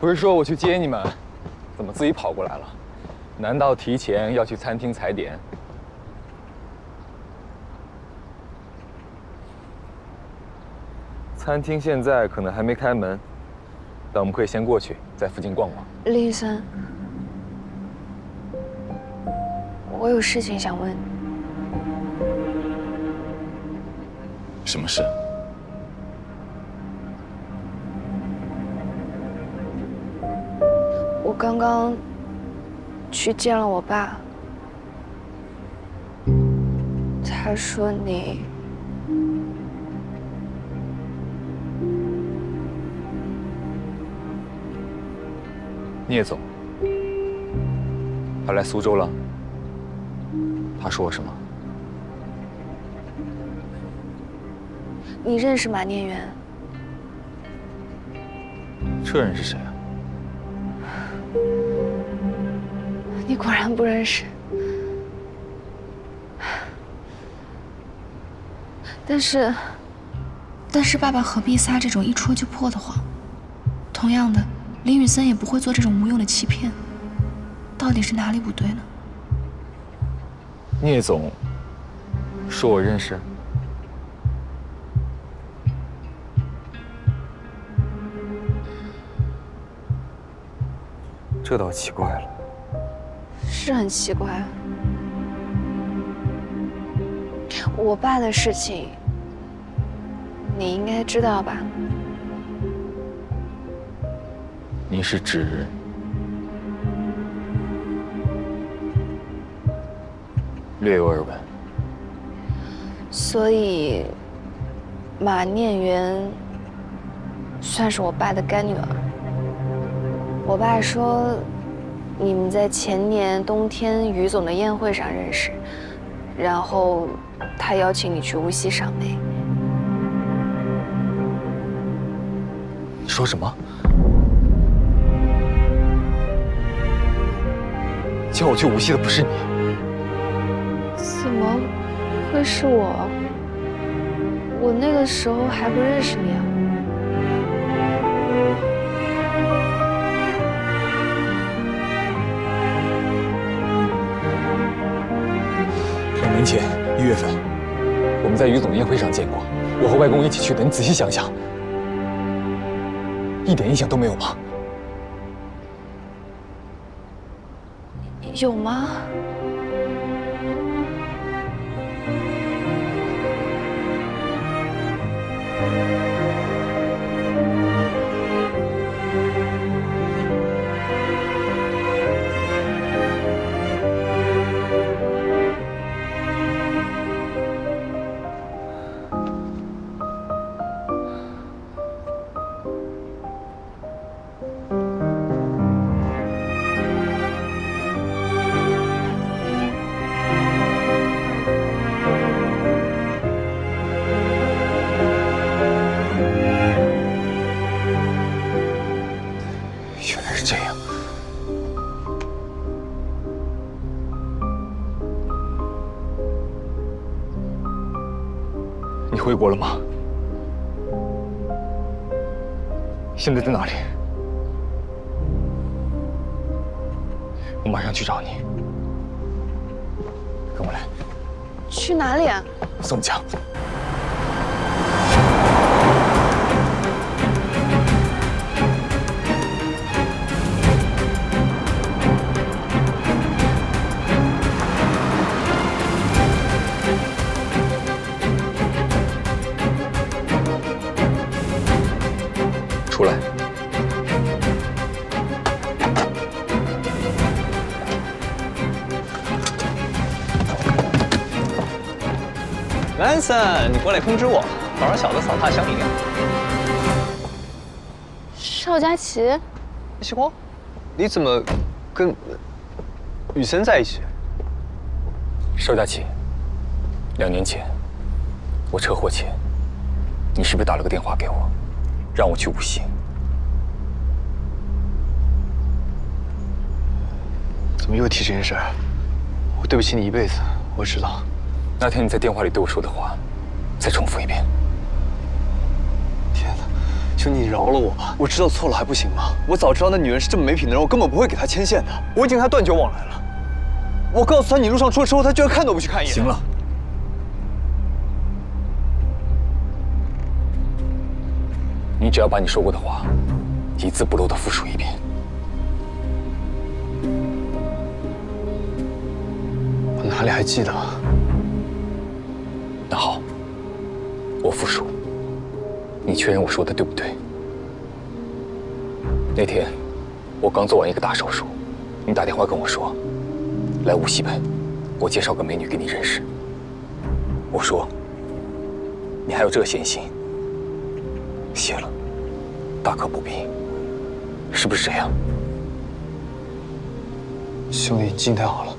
不是说我去接你们，怎么自己跑过来了？难道提前要去餐厅踩点？餐厅现在可能还没开门，但我们可以先过去，在附近逛逛。林医生，我有事情想问你。什么事？我刚刚去见了我爸，他说你聂总，他来苏州了。他说什么？你认识马念元？这人是谁啊？你果然不认识。但是爸爸何必撒这种一戳就破的谎？同样的，林宇森也不会做这种无用的欺骗。到底是哪里不对呢？聂总说我认识。这倒奇怪了。是很奇怪。我爸的事情，你应该知道吧？你是指略有耳闻？所以，马念元算是我爸的干女儿。我爸说，你们在前年冬天于总的宴会上认识，然后他邀请你去无锡赏梅。你说什么？叫我去无锡的不是你？怎么会是我？我那个时候还不认识你啊。2年前1月份，我们在于总宴会上见过，我和外公一起去的。你仔细想想，一点印象都没有吗？有吗？原来是这样。你回国了吗？现在在哪里？我马上去找你。跟我来。去哪里啊？宋江。出来。兰森，你过来通知我，早上小子扫踏响铃。邵佳琪，西光，你怎么跟雨森在一起？邵佳琪，2年前我车祸前，你是不是打了个电话给我，让我去无锡？怎么又提这件事儿？我对不起你一辈子，我知道。那天你在电话里对我说的话，再重复一遍。天哪，求你饶了我吧！我知道错了还不行吗？我早知道那女人是这么没品的人，我根本不会给她牵线的。我已经跟她断绝往来了。我告诉她你路上出了车祸，她居然看都不去看一眼。行了，你只要把你说过的话一字不漏地复述一遍。我哪里还记得？那好，我复述，你确认我说的对不对？那天我刚做完一个大手术，你打电话跟我说，来无锡呗，我介绍个美女给你认识。我说，你还有这闲心？谢了，大可不必，是不是这样？兄弟，你记性太好了，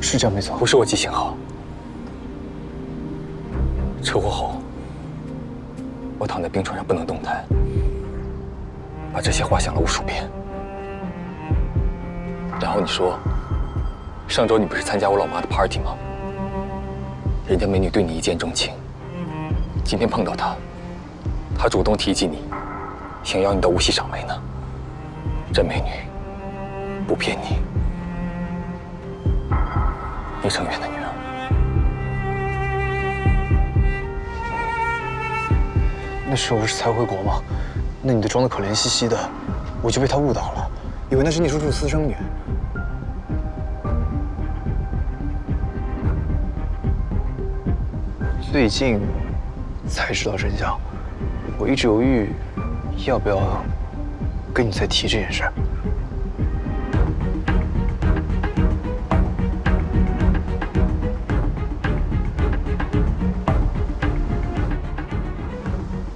是这样没错。不是我记性好，车祸后，我躺在病床上不能动弹，把这些话想了无数遍。然后你说，上周你不是参加我老妈的 party 吗？人家美女对你一见钟情，今天碰到她，她主动提及你，想要你到无锡赏梅呢。这美女，不骗你，叶成远的女儿。那时候不是才回国吗？那女的装得可怜兮兮的，我就被她误导了，以为那是聂叔叔私生女。最近才知道真相，我一直犹豫要不要跟你再提这件事。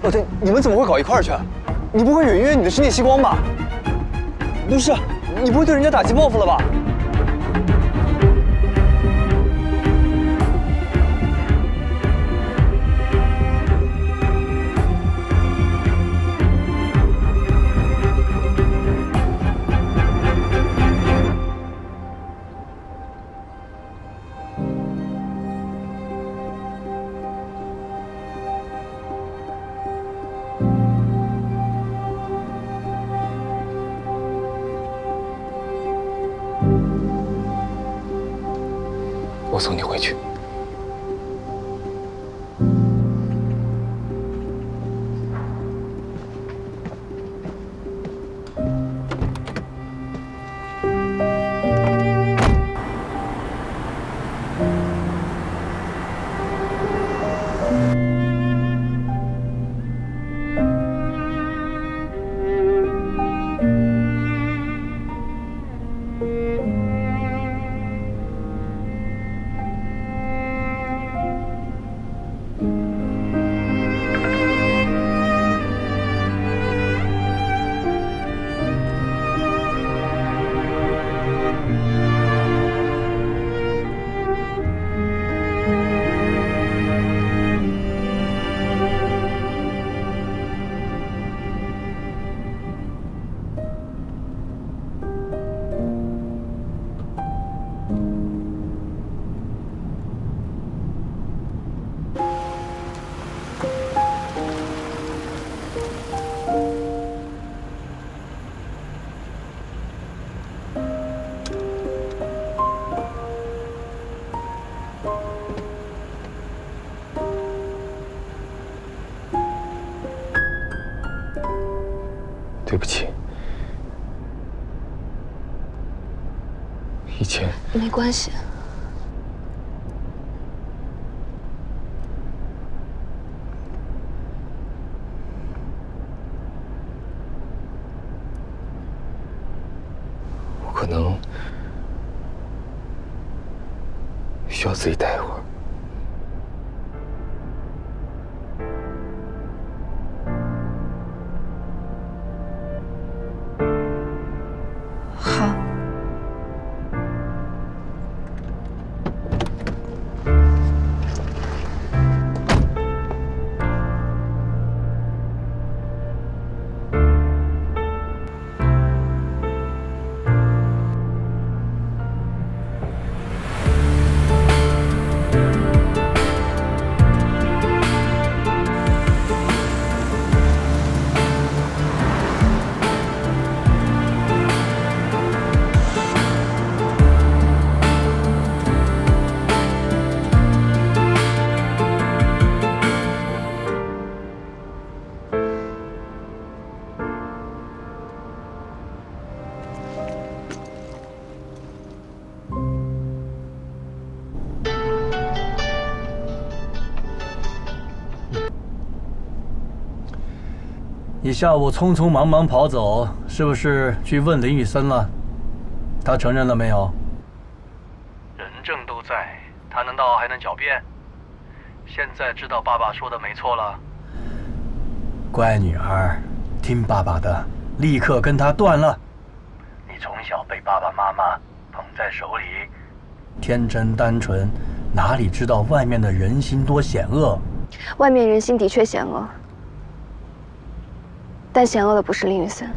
老天，你们怎么会搞一块儿去？你不会远约你的是聂曦光吧？不是，你不会对人家打击报复了吧？我送你回去。对不起，以前没关系。我可能需要自己待一会儿。好。你下午匆匆忙忙跑走，是不是去问林宇森了？他承认了没有？人证都在，他难道还能狡辩？现在知道爸爸说的没错了。乖女儿，听爸爸的，立刻跟他断了。你从小被爸爸妈妈捧在手里，天真单纯，哪里知道外面的人心多险恶？外面人心的确险恶，但险恶的不是林宇森。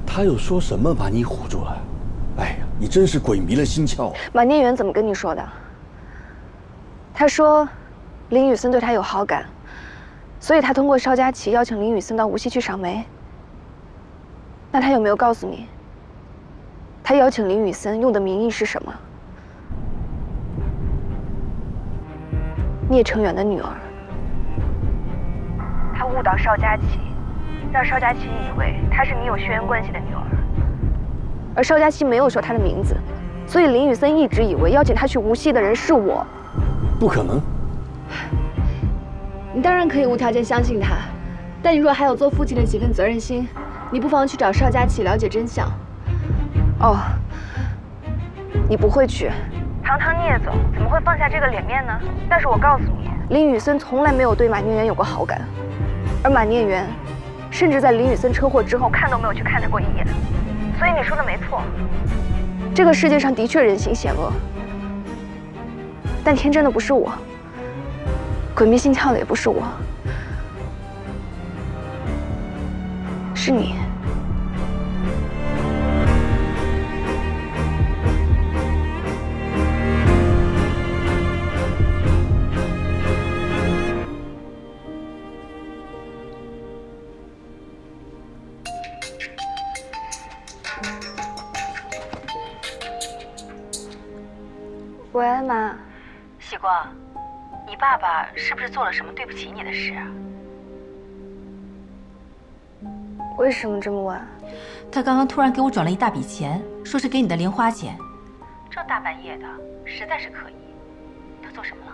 他又说什么把你唬住了？哎呀，你真是鬼迷了心窍。马念远怎么跟你说的？他说，林宇森对他有好感，所以他通过邵佳琪邀请林宇森到无锡去赏梅。那他有没有告诉你，他邀请林宇森用的名义是什么？聂成远的女儿。他误导邵佳琪，让邵佳琪以为她是你有血缘关系的女儿，而邵佳琪没有说她的名字，所以林宇森一直以为邀请他去无锡的人是我。不可能。你当然可以无条件相信他，但你若还有做父亲的几分责任心，你不妨去找邵佳琪了解真相。哦，你不会去。堂堂聂总怎么会放下这个脸面呢？但是我告诉你，林宇森从来没有对马念远有过好感，而马念远甚至在林宇森车祸之后看都没有去看他过一眼。所以你说的没错，这个世界上的确人心险恶，但天真的不是我，鬼迷心窍的也不是我，是你。喂，妈。喜光，你爸爸是不是做了什么对不起你的事啊？为什么这么问？他刚刚突然给我转了一大笔钱，说是给你的零花钱。这大半夜的，实在是可疑。他做什么了？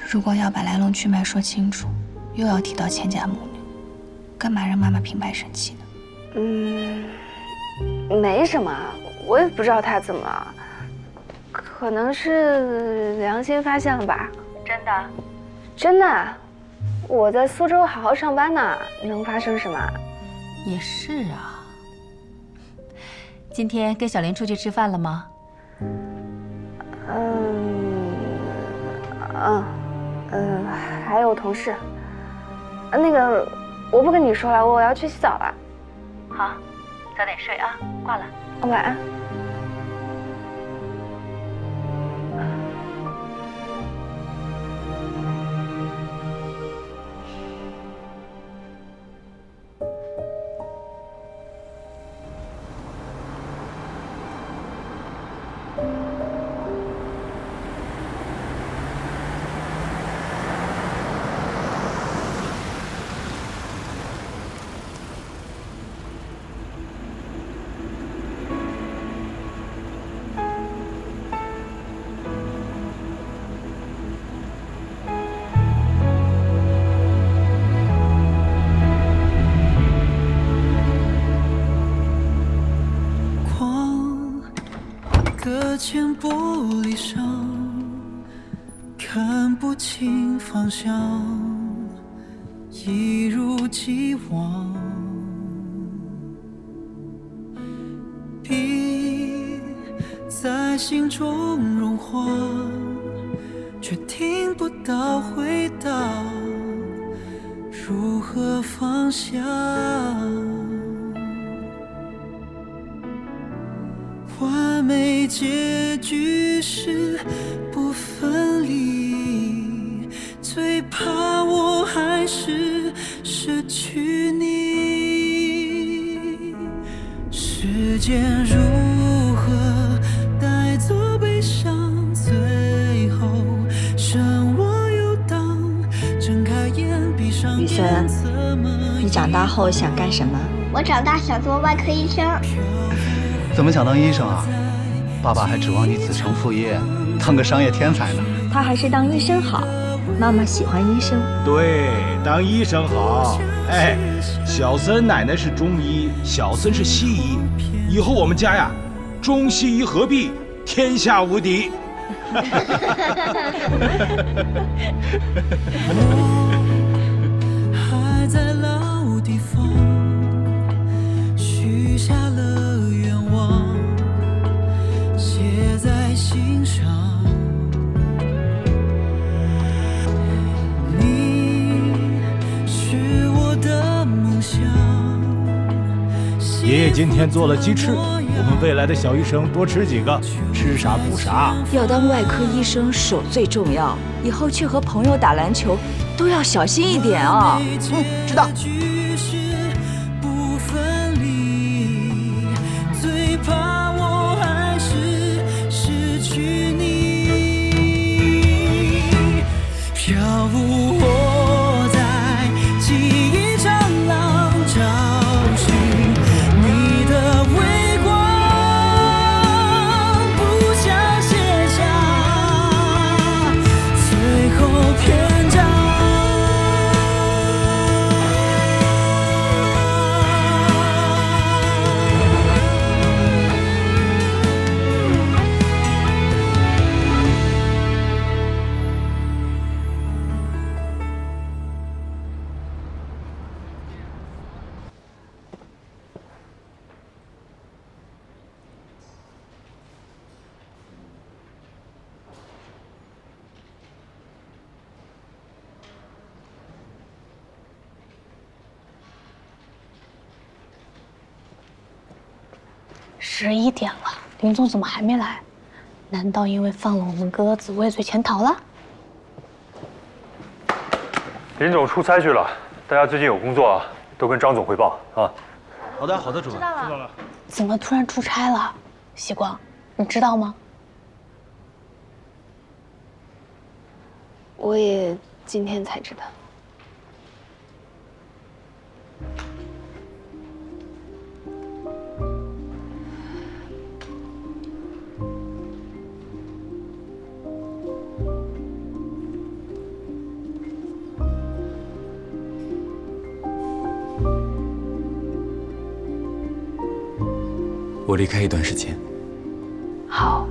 如果要把来龙去脉说清楚，又要提到钱家母女，干嘛让妈妈平白生气呢？没什么，我也不知道他怎么了。可能是良心发现了吧？真的？真的，我在苏州好好上班呢，能发生什么？也是啊。今天跟小林出去吃饭了吗？还有同事。那个，我不跟你说了，我要去洗澡了。好，早点睡啊，挂了。晚安。隔间玻璃上，看不清方向，一如既往。笔在心中融化，却听不到回答，如何放下？完美结局是不分离，最怕我还是失去你。时间如何带走悲伤，最后剩我游荡，睁开眼闭上雨森，你长大后想干什么？我长大想做外科医生。怎么想当医生啊？爸爸还指望你子承父业，当个商业天才呢。他还是当医生好。妈妈喜欢医生。对，当医生好。哎，小森奶奶是中医，小森是西医，以后我们家呀，中西医合璧，天下无敌。还在老地方许下了愿望，写在心上。你是我的梦想。爷爷今天做了鸡翅，我们未来的小医生多吃几个，吃啥补啥。要当外科医生，手最重要。以后去和朋友打篮球，都要小心一点啊。知道。最怕我还是失去你，飘舞我在记忆长廊找寻你的微光，不想写下最后篇章。11点了，林总怎么还没来？难道因为放了我们鸽子，畏罪潜逃了？林总出差去了，大家最近有工作啊，都跟张总汇报啊。好的，好的，主任，知道了。怎么突然出差了？希光，你知道吗？我也今天才知道。我离开一段时间。好。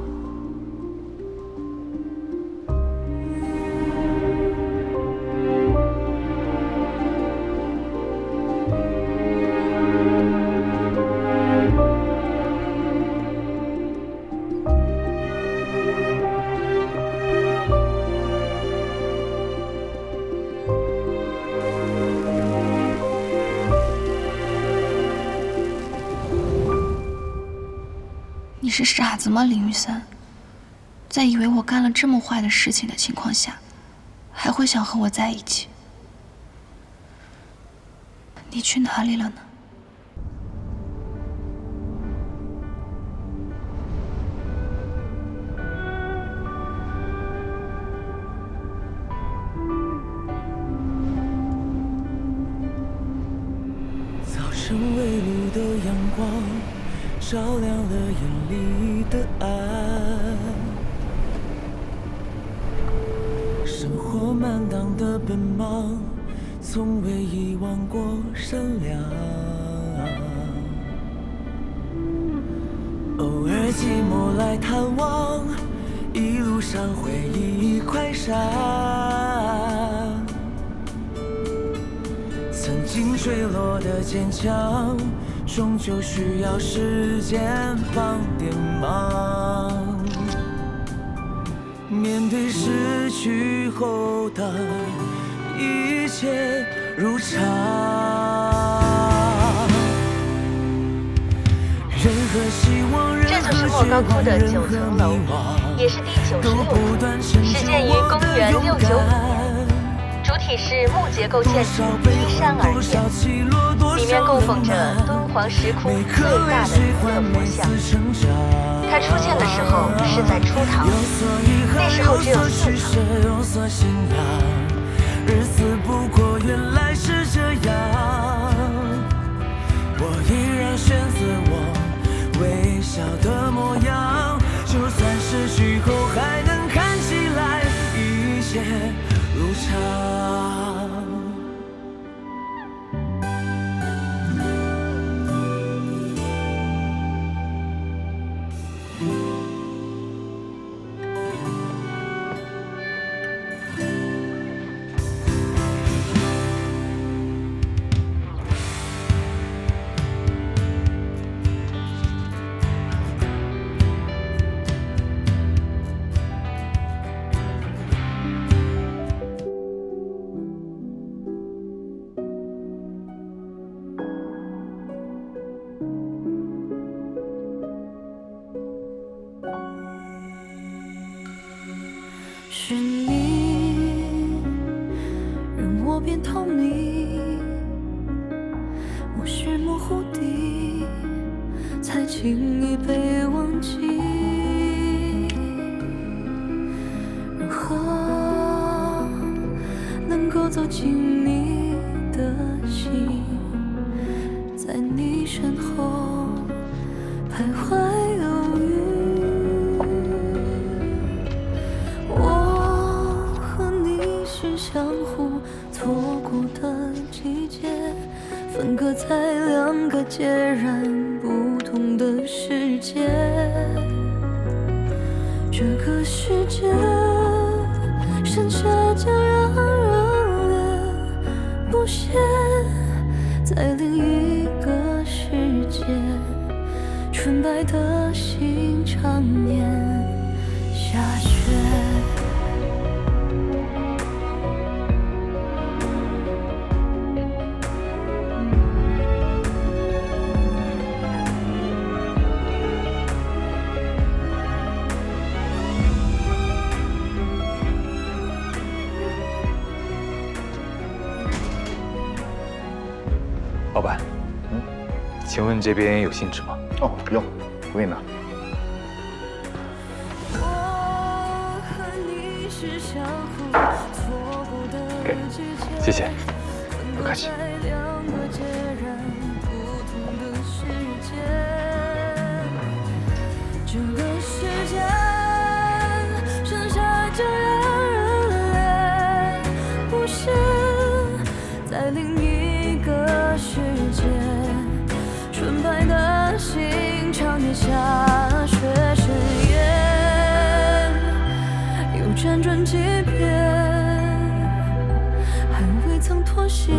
你是傻子吗，林玉森？在以为我干了这么坏的事情的情况下，还会想和我在一起？你去哪里了呢？早晨微露的阳光照亮了眼里的暗，生活满当的奔忙，从未遗忘过善良。偶尔寂寞来探望，一路上回忆快闪。曾经坠落的坚强，终究需要时间帮点忙。面对失去后的一切如常，任何希望，任何绝望，任何迷惘，也是第96处，始建于公元695年。主体是木结构建筑，依山而建，里面供奉着敦煌石窟最大的弥勒佛像。它出现的时候是在初唐，那时候只有4层。日子不过原来是这样，我依然选择我微笑的模样，就算失去后还能看起来一切如是你让我变透明，我是模糊地才轻易被忘记。如何能够走进你的心，在你身后徘徊犹豫？我和你是相互错过的季节，分隔在两个截然不同的世界。这个世界剩下将让热恋不歇，在另一个世界，纯白的心常年下雪。老板，请问这边有信纸吗？哦，有，我给你拿。给，谢谢，不客气。这个世界剩下这样热恋不歇，在另一个世界，纯白的心常年下雪深夜，又辗转几遍，还未曾妥协，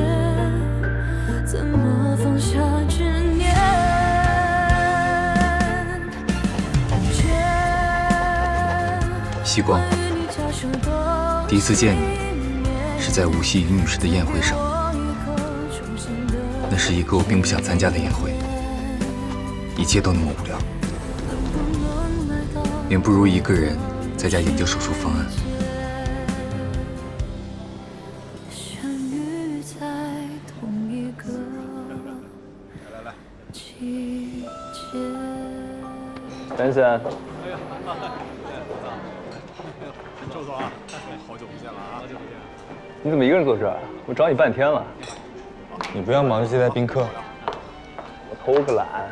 怎么放下执念？夕光，第一次见你是在无锡于女士的宴会上，那是一个我并不想参加的宴会，一切都那么无聊，远不如一个人在家研究手术方案。珊珊，周总啊，好久不见了啊！好久不见。你怎么一个人坐这儿？我找你半天了。你不要忙着接待宾客。我偷个懒。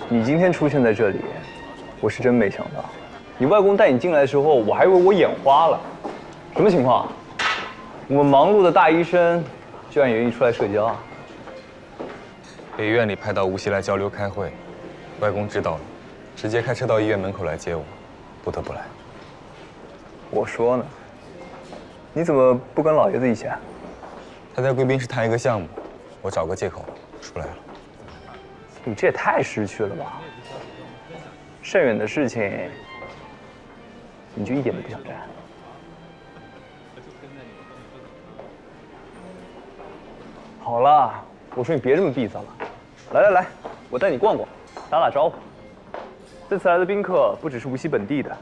你今天出现在这里，我是真没想到。你外公带你进来的时候，我还以为我眼花了。什么情况？我们忙碌的大医生，居然也愿意出来社交啊？被院里派到无锡来交流开会，外公知道了，直接开车到医院门口来接我，不得不来。我说呢，你怎么不跟老爷子一起啊？他在贵宾室谈一个项目，我找个借口出来了。你这也太识趣了吧！甚远的事情，你就一点都不想沾？好了，我说你别这么闭塞了。来来来，我带你逛逛，打打招呼。这次来的宾客不只是无锡本地的，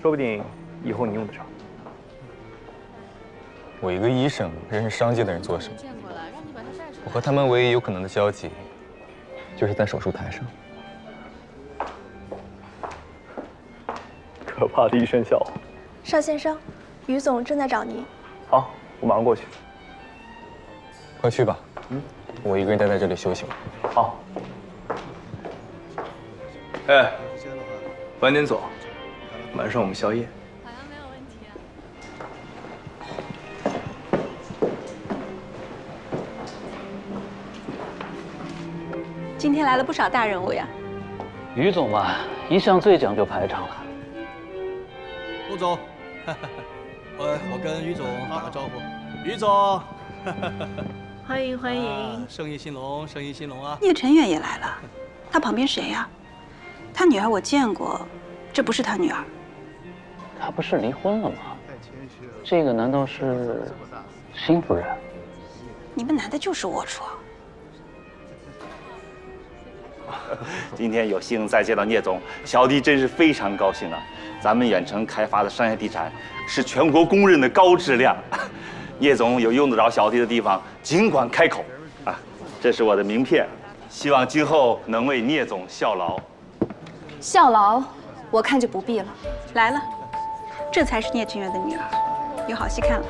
说不定以后你用得上。我一个医生认识商界的人做什么？我和他们唯一有可能的交集，就是在手术台上。可怕的一声笑话。邵先生，于总正在找您。好，我马上过去。快去吧，我一个人待在这里休息吧。好。哎，晚点走，晚上我们宵夜。今天来了不少大人物呀。于总嘛，一向最讲究排场了。陆总，我跟于总打个招呼。于总，欢迎欢迎，生意兴隆，生意兴隆啊！聂晨远也来了，他旁边谁呀？他女儿我见过，这不是他女儿。他不是离婚了吗？这个难道是新夫人？你们男的就是龌龊。今天有幸再见到聂总，小弟真是非常高兴啊！咱们远程开发的商业地产是全国公认的高质量，聂总有用得着小弟的地方，尽管开口啊！这是我的名片，希望今后能为聂总效劳。效劳，我看就不必了。来了，这才是聂君元的女儿，有好戏看了。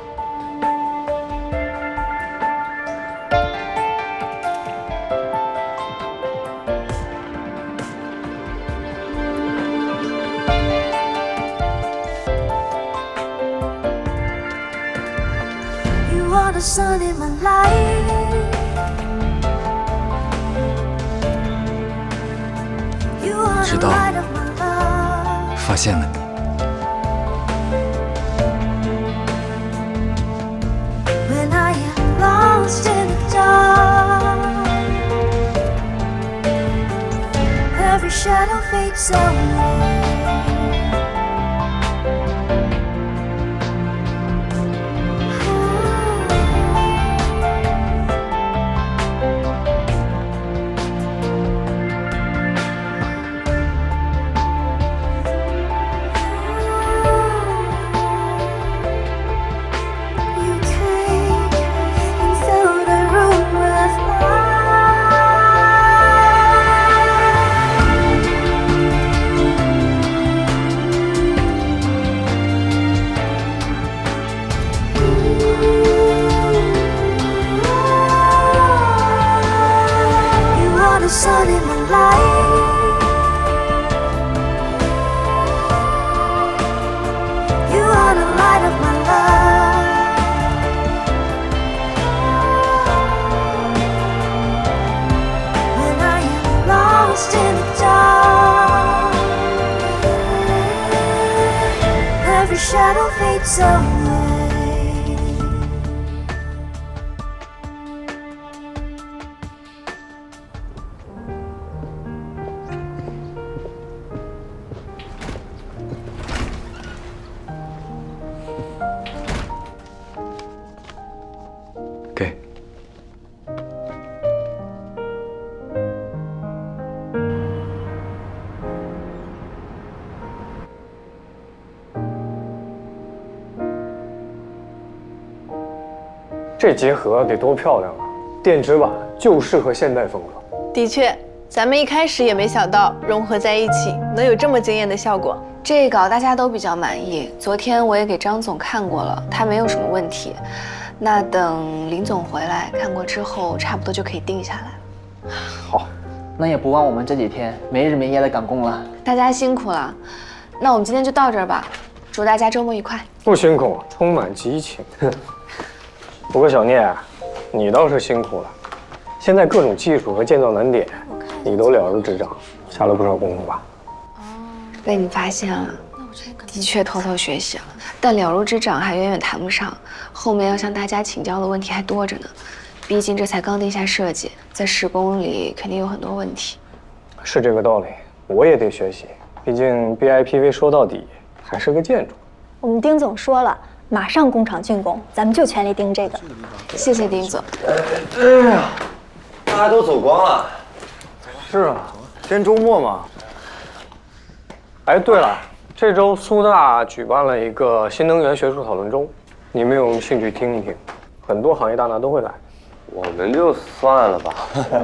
The sun in my life, you are the light of my love. 发现了你。When I am lost in the dark, every shadow fades away. Sun in my life, you are the light of my love. When I am lost in the dark, every shadow fades away.这结合得多漂亮啊！电子版就适合现代风格。的确，咱们一开始也没想到融合在一起能有这么惊艳的效果。这一稿大家都比较满意，昨天我也给张总看过了，他没有什么问题。那等林总回来看过之后，差不多就可以定下来了。好，那也不枉我们这几天没日没夜的赶工了。大家辛苦了，那我们今天就到这儿吧。祝大家周末愉快。不辛苦，充满激情。不过小聂，你倒是辛苦了。现在各种技术和建造难点，你都了如指掌，下了不少功夫吧？被你发现了，的确偷偷学习了，但了如指掌还远远谈不上，后面要向大家请教的问题还多着呢。毕竟这才刚定下设计，在施工里肯定有很多问题。是这个道理，我也得学习。毕竟 BIPV 说到底还是个建筑。我们丁总说了。马上工厂竣工，咱们就全力盯这个。谢谢丁总。哎呀，大家都走光了。是啊，今天周末嘛。哎，对了，这周苏大举办了一个新能源学术讨论周，你们有兴趣听一听？很多行业大拿都会来。我们就算了吧。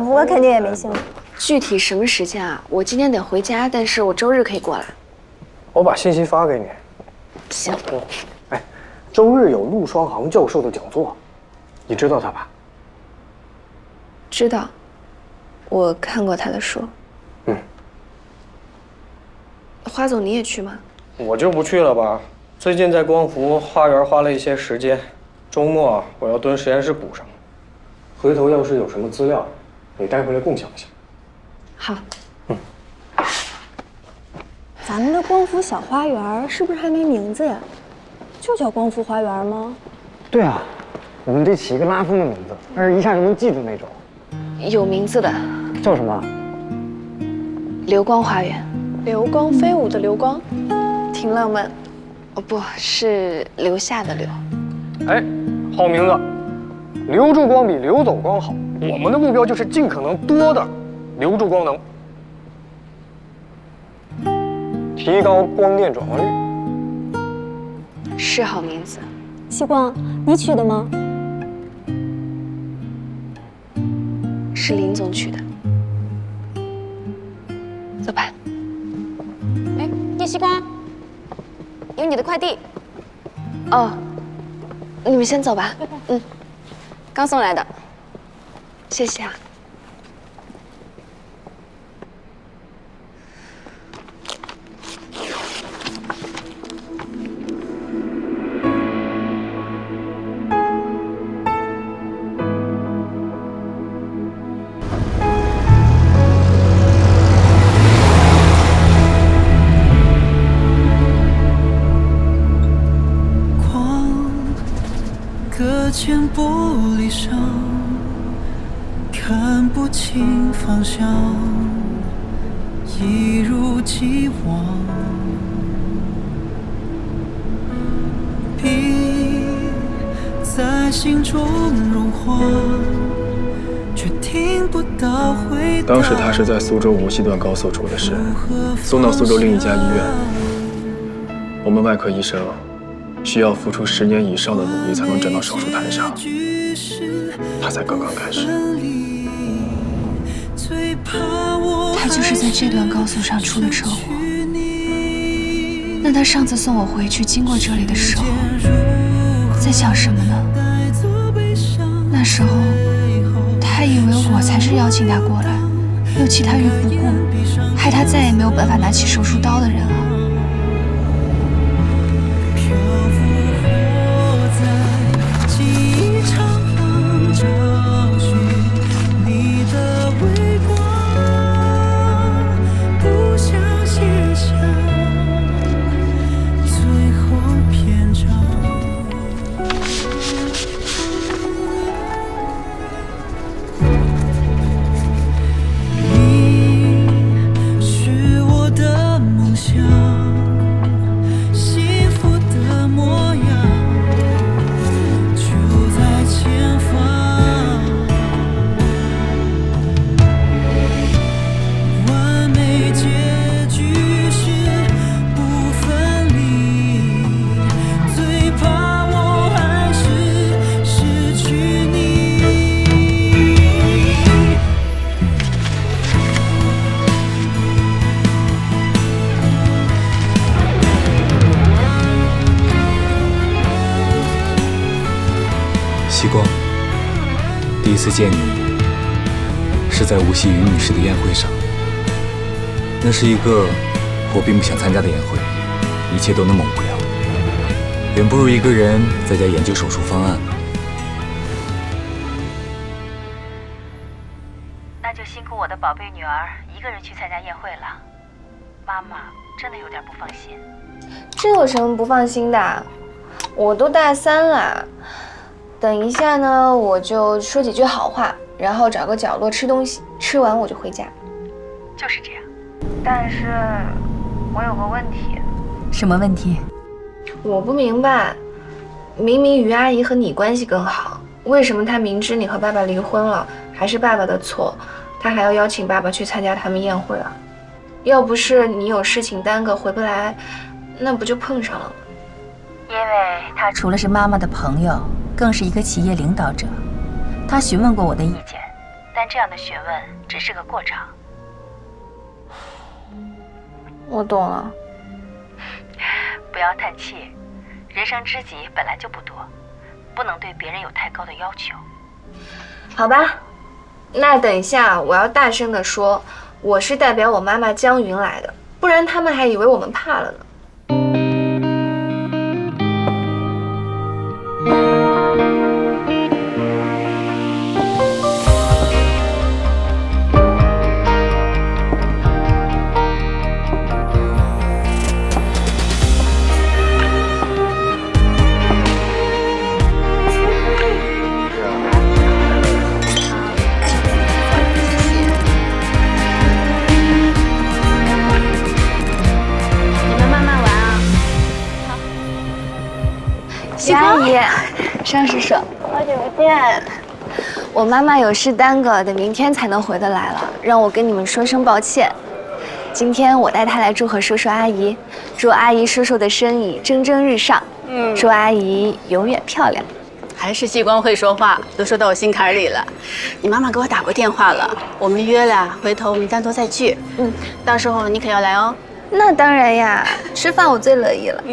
我肯定也没兴趣。具体什么时间啊？我今天得回家，但是我周日可以过来。我把信息发给你。行。哎。周日有陆双航教授的讲座，你知道他吧？知道，我看过他的书。花总，你也去吗？我就不去了吧。最近在光福花园花了一些时间，周末我要蹲实验室补上。回头要是有什么资料，你带回来共享一下。好。咱们的光福小花园是不是还没名字呀？就叫光福花园吗？对啊，我们得起一个拉风的名字，而且一下就能记住那种。有名字的。叫什么？流光花园。流光飞舞的流光，挺浪漫。哦，不是留下的留。哎，好名字。留住光比流走光好。我们的目标就是尽可能多的留住光能。提高光电转化率。是好名字。西光，你取的吗？是林总取的。走吧。哎，叶西光，有你的快递。哦，你们先走吧。嗯，刚送来的。谢谢啊。隔间玻璃上，看不清方向，一如既往。笔在心中融化，却听不到回答。当时他是在苏州无锡段高速出的事，送到苏州另一家医院。我们外科医生需要付出10年以上的努力才能站到手术台上，他才刚刚开始。他就是在这段高速上出的车祸。那他上次送我回去经过这里的时候，在想什么呢？那时候他以为我才是邀请他过来，又弃他于不顾，害他再也没有办法拿起手术刀的人啊。西光，第一次见你是在无锡于女士的宴会上。那是一个我并不想参加的宴会，一切都那么无聊，远不如一个人在家研究手术方案。那就辛苦我的宝贝女儿一个人去参加宴会了，妈妈真的有点不放心。这有什么不放心的？我都大3了。等一下呢，我就说几句好话，然后找个角落吃东西，吃完我就回家。就是这样。但是我有个问题。什么问题？我不明白，明明于阿姨和你关系更好，为什么她明知你和爸爸离婚了，还是爸爸的错，她还要邀请爸爸去参加他们宴会啊？要不是你有事情耽搁回不来，那不就碰上了吗？因为他除了是妈妈的朋友，更是一个企业领导者。他询问过我的意见，但这样的询问只是个过场。我懂了。不要叹气，人生知己本来就不多，不能对别人有太高的要求。好吧，那等一下我要大声地说，我是代表我妈妈江云来的，不然他们还以为我们怕了呢。徐阿姨，尚师叔，好久不见。我妈妈有事耽搁，等明天才能回得来了，让我跟你们说声抱歉。今天我带他来祝贺叔叔阿姨，祝阿姨叔叔的生意蒸蒸日上，祝阿姨永远漂亮。还是细光会说话，都说到我心坎里了。你妈妈给我打过电话了，我们约了，回头我们单独再聚。到时候你可要来哦。那当然呀，吃饭我最乐意了。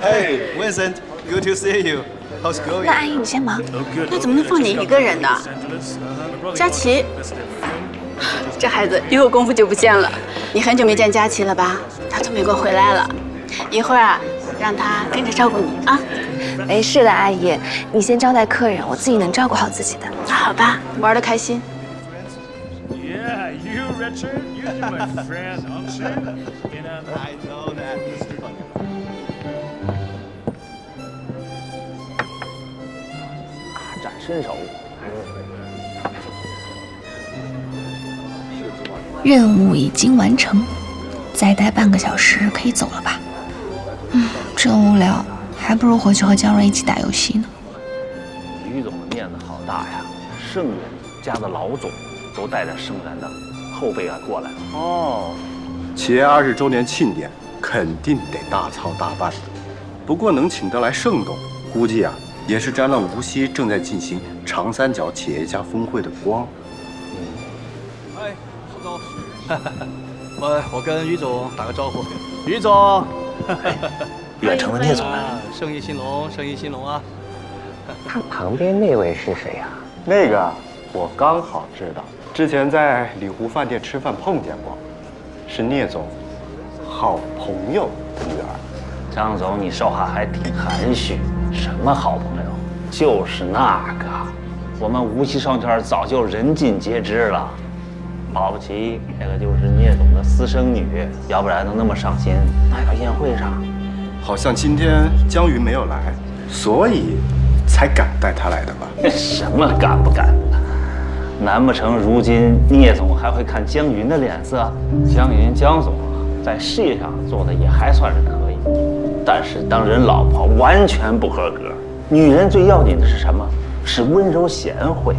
Hey, Vincent, good to see you. How's it going? 那阿姨你先忙。那怎么能放你一个人呢？佳琪，这孩子一有功夫就不见了。你很久没见佳琪了吧？她从美国回来了，一会儿啊，让她跟着照顾你啊。没事的，阿姨，你先招待客人，我自己能照顾好自己的。那好吧，玩得开心。Yeah, you Richard, you're my friend, aren't you? I know that, Mr. 展身手。任务已经完成，再待半个小时可以走了吧？真无聊，还不如回去和姜润一起打游戏呢。于总的面子好大呀，圣人家的老总都带着圣人的后辈啊过来了。哦，企业20周年庆典肯定得大操大办，不过能请得来盛总，估计啊也是沾了无锡正在进行长三角企业家峰会的光。哎，苏总，我跟于总打个招呼。于总，远程的聂总呢？生意兴隆，生意兴隆啊！他旁边那位是谁呀？那个我刚好知道，之前在里湖饭店吃饭碰见过，是聂总好朋友的女儿。张总，你说话还挺含蓄。什么好朋友？就是那个，我们无锡商圈早就人尽皆知了。保不齐那个就是聂总的私生女，要不然能那么上心来到宴会上。好像今天江云没有来，所以才敢带她来的吧？什么敢不敢？难不成如今聂总还会看江云的脸色？江总在事业上做的也还算是可以，但是当人老婆完全不合格。女人最要紧的是什么？是温柔贤惠，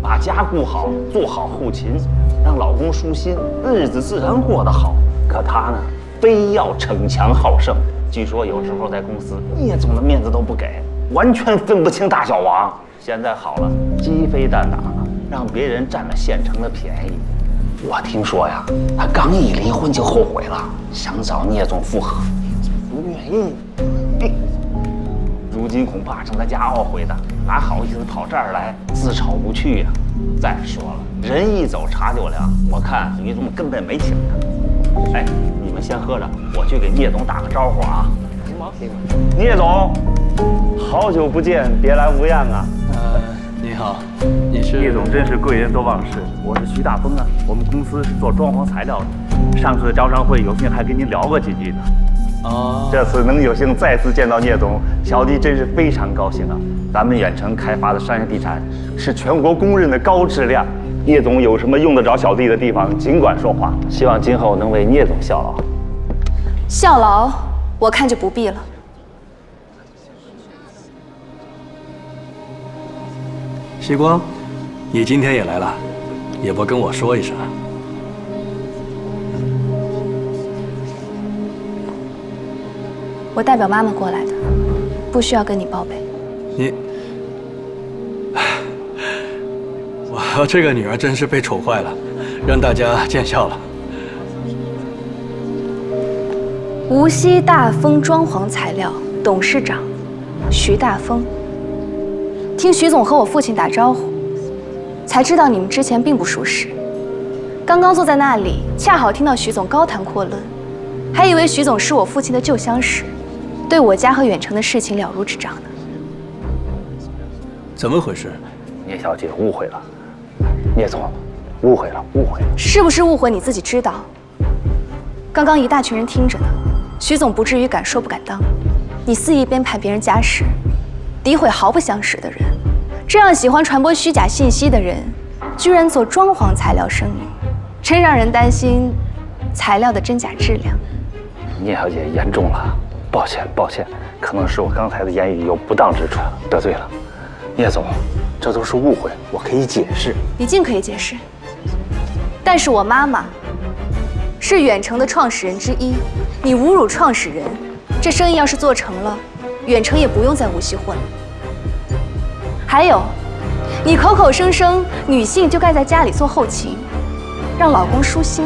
把家顾好，做好后勤，让老公舒心，日子自然过得好。可她呢，非要逞强好胜。据说有时候在公司，聂总的面子都不给，完全分不清大小王。现在好了，鸡飞蛋打了，让别人占了现成的便宜。我听说呀，他刚一离婚就后悔了，想找聂总复合，不愿意。如今恐怕正在家懊悔的，哪好意思跑这儿来自讨无趣呀？再说了，人一走茶就凉，我看于总根本没请他。哎，你们先喝着，我去给聂总打个招呼啊。行吗？聂总，好久不见，别来无恙啊。你好，你是？聂总真是贵人多忘事，我是徐大峰啊，我们公司是做装潢材料的，上次招商会有幸还跟您聊过几句呢。哦，这次能有幸再次见到聂总，小弟真是非常高兴啊！咱们远程开发的商业地产是全国公认的高质量，聂总有什么用得着小弟的地方，尽管说话。希望今后能为聂总效劳。效劳，我看就不必了。西光，你今天也来了，也不跟我说一声。我代表妈妈过来的，不需要跟你报备。我这个女儿真是被宠坏了，让大家见笑了。无锡大丰装潢材料董事长徐大丰，听徐总和我父亲打招呼，才知道你们之前并不熟识。刚刚坐在那里，恰好听到徐总高谈阔论，还以为徐总是我父亲的旧相识，对我家和远程的事情了如指掌呢。怎么回事？聂小姐误会了，聂总，误会了。是不是误会你自己知道？刚刚一大群人听着呢，徐总不至于敢说不敢当。你肆意编排别人家事，诋毁毫不相识的人，这样喜欢传播虚假信息的人，居然做装潢材料生意，真让人担心材料的真假质量。聂小姐言重了，抱歉，可能是我刚才的言语有不当之处，得罪了。聂总，这都是误会，我可以解释。你尽可以解释，但是我妈妈是远程的创始人之一，你侮辱创始人，这生意要是做成了，远程也不用在无锡混了。还有，你口口声声女性就该在家里做后勤，让老公舒心，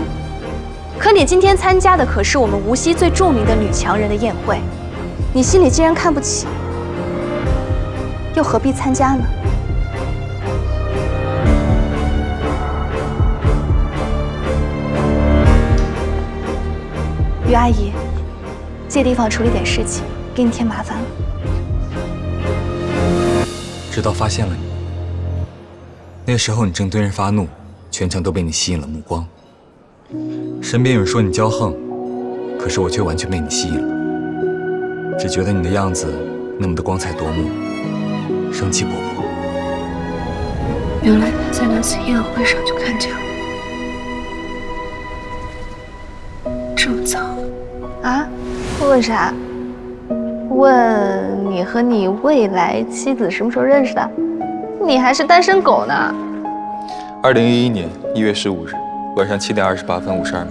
可你今天参加的可是我们无锡最著名的女强人的宴会，你心里既然看不起，又何必参加呢？于阿姨，借地方处理点事情，给你添麻烦了。直到发现了你，那时候你正对人发怒，全场都被你吸引了目光。身边有人说你骄横，可是我却完全被你吸引了，只觉得你的样子那么的光彩夺目，生气勃勃。原来他在那次宴会上就看见了，这么早啊？问啥？问你和你未来妻子什么时候认识的？你还是单身狗呢。2011年1月15日晚上7点28分52秒。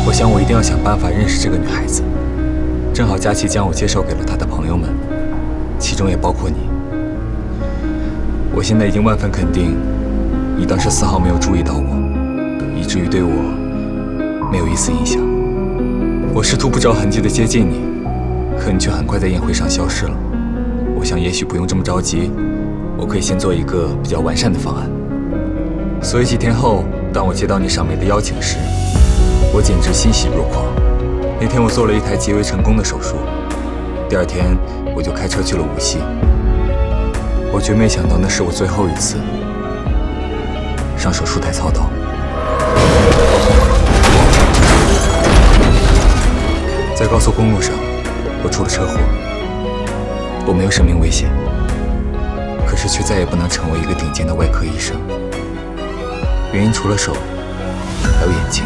我想我一定要想办法认识这个女孩子。正好佳琪将我介绍给了她的朋友们，其中也包括你。我现在已经万分肯定，你当时丝毫没有注意到我，以至于对我没有一丝印象。我试图不着痕迹地接近你，可你却很快在宴会上消失了。我想也许不用这么着急，我可以先做一个比较完善的方案。所以几天后，当我接到你赏梅的邀请时，我简直欣喜若狂。那天我做了一台极为成功的手术，第二天我就开车去了无锡。我绝没想到那是我最后一次上手术台操刀。在高速公路上，我出了车祸，我没有生命危险，可是却再也不能成为一个顶尖的外科医生。原因除了手，还有眼睛。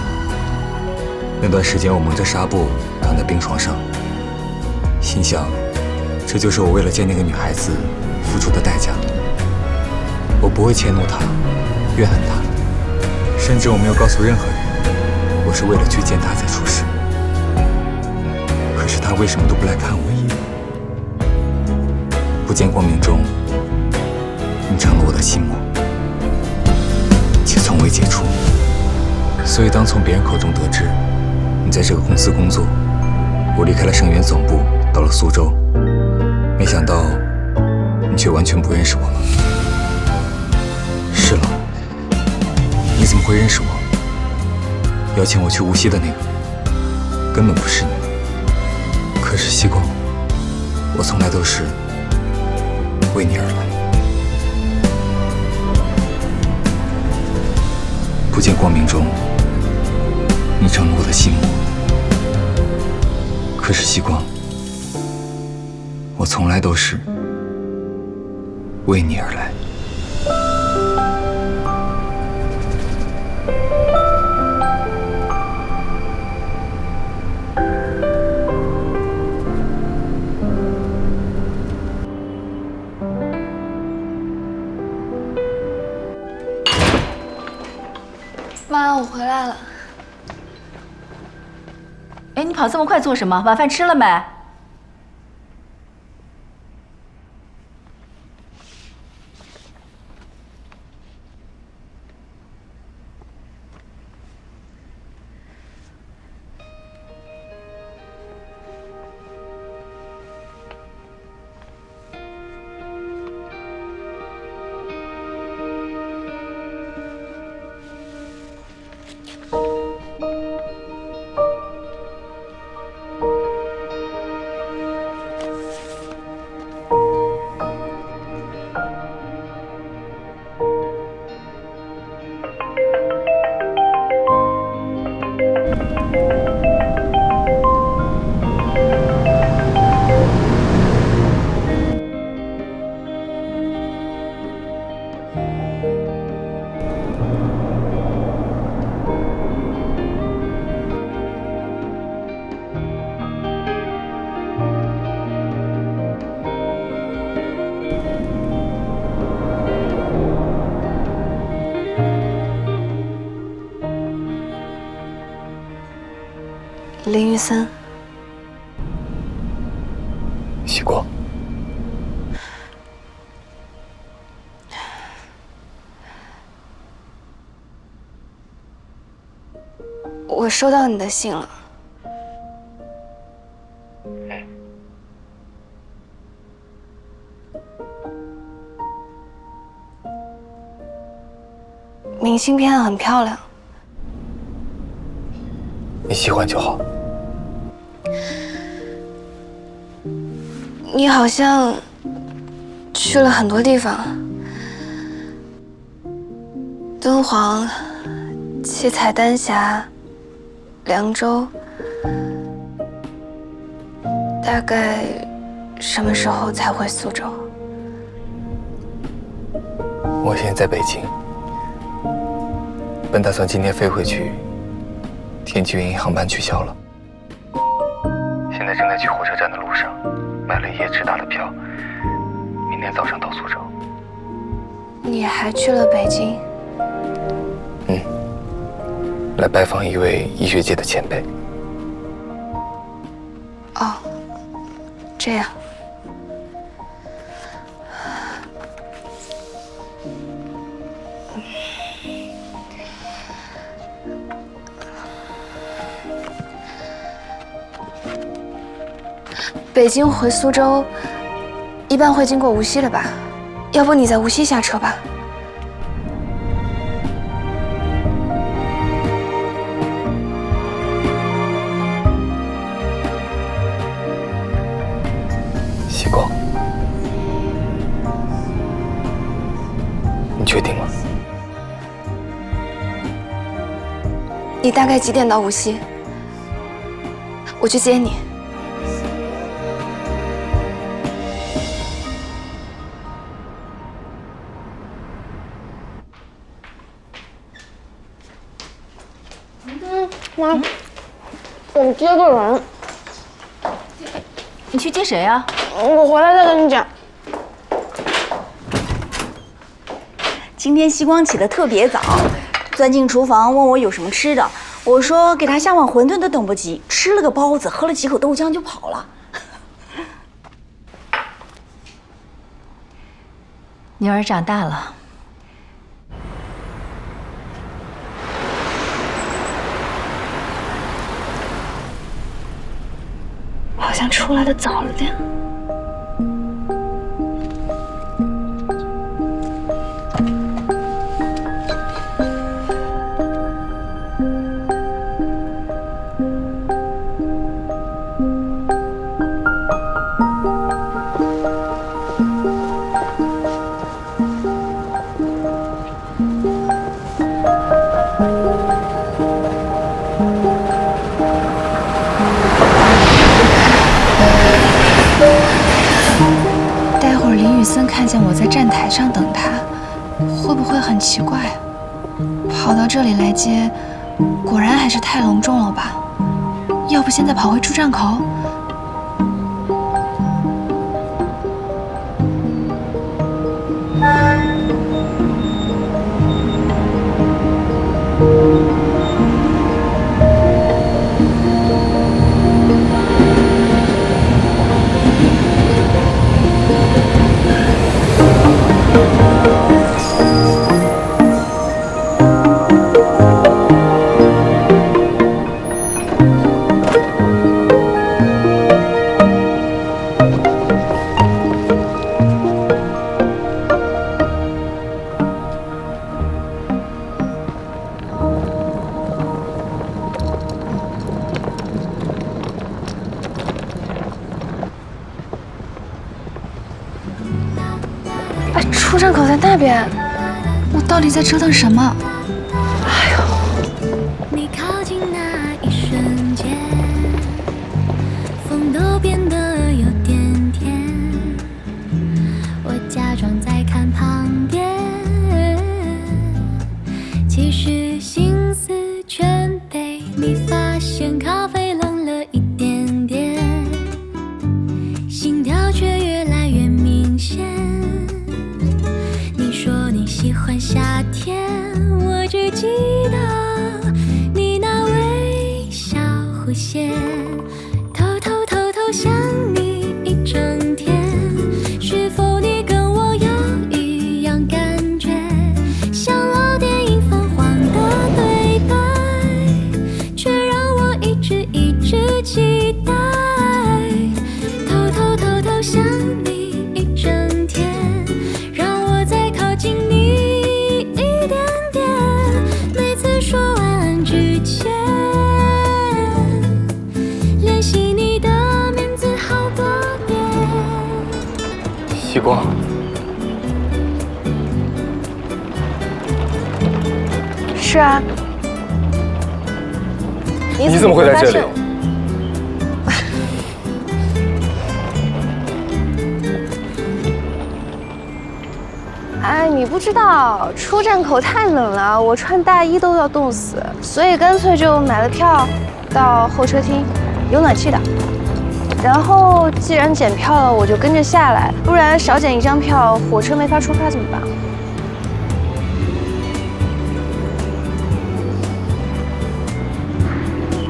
那段时间，我蒙着纱布躺在病床上，心想，这就是我为了见那个女孩子付出的代价。我不会迁怒她，怨恨她，甚至我没有告诉任何人，我是为了去见她才出事。可是她为什么都不来看我一眼？不见光明中，你成了我的心魔，且从未解除。所以当从别人口中得知你在这个公司工作，我离开了盛源总部，到了苏州，没想到你却完全不认识我了。是了，你怎么会认识我？邀请我去无锡的那个，根本不是你。可是西光，我从来都是为你而来。不见光明中，你成了我的心魔。可是西光，我从来都是为你而来。妈，我回来了。哎，你跑这么快做什么？晚饭吃了没？林玉森。许光，我收到你的信了。明信片很漂亮，你喜欢就好。你好像去了很多地方，敦煌、七彩丹霞、凉州，大概什么时候才回苏州？我现在在北京，本打算今天飞回去，天气原因航班取消了，现在正在去火车站的路上，买了一夜直达的票，明天早上到苏州。你还去了北京？来拜访一位医学界的前辈。哦，这样。北京回苏州，一般会经过无锡的吧？要不你在无锡下车吧？喜光，你确定吗？你大概几点到无锡？我去接你。妈，我接个人。你去接谁啊？我回来再跟你讲。今天西光起得特别早，钻进厨房问我有什么吃的，我说给他下碗馄饨都等不及，吃了个包子，喝了几口豆浆就跑了。女儿长大了。好像出来的早了点。待会儿林雨森看见我在站台上等他，会不会很奇怪？跑到这里来接，果然还是太隆重了吧？要不现在跑回出站口？出站口在那边，我到底在折腾什么？哎呦！你靠近那一瞬间，风都变得有点甜。我假装在看旁边，其实心思全被你发现。咖啡冷了一点点，心跳却越来越明显。说你喜欢夏天，我只记得你那微笑弧会写，偷偷想你一整天。是否你跟我有一样感觉？像老电影疯狂的对白，却让我一直期待。偷想你一整天，让我再靠近你一点点。每次说晚安之前，练习你的名字好多遍。西光，是啊。你怎么会在这里？哎，你不知道，出站口太冷了，我穿大衣都要冻死，所以干脆就买了票到候车厅，有暖气的。然后既然检票了，我就跟着下来，不然少检一张票，火车没法出发怎么办？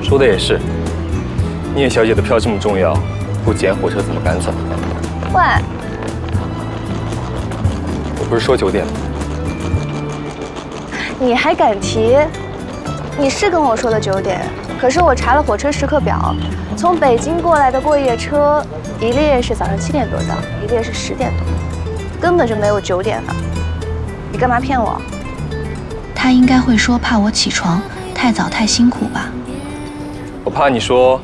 说的也是，聂小姐的票这么重要，不检火车怎么赶走？喂，我不是说9点吗？你还敢提？你是跟我说的9点，可是我查了火车时刻表，从北京过来的过夜车，一列是早上7点多到，一列是10点多，根本就没有9点呢。你干嘛骗我？他应该会说怕我起床太早太辛苦吧。我怕你说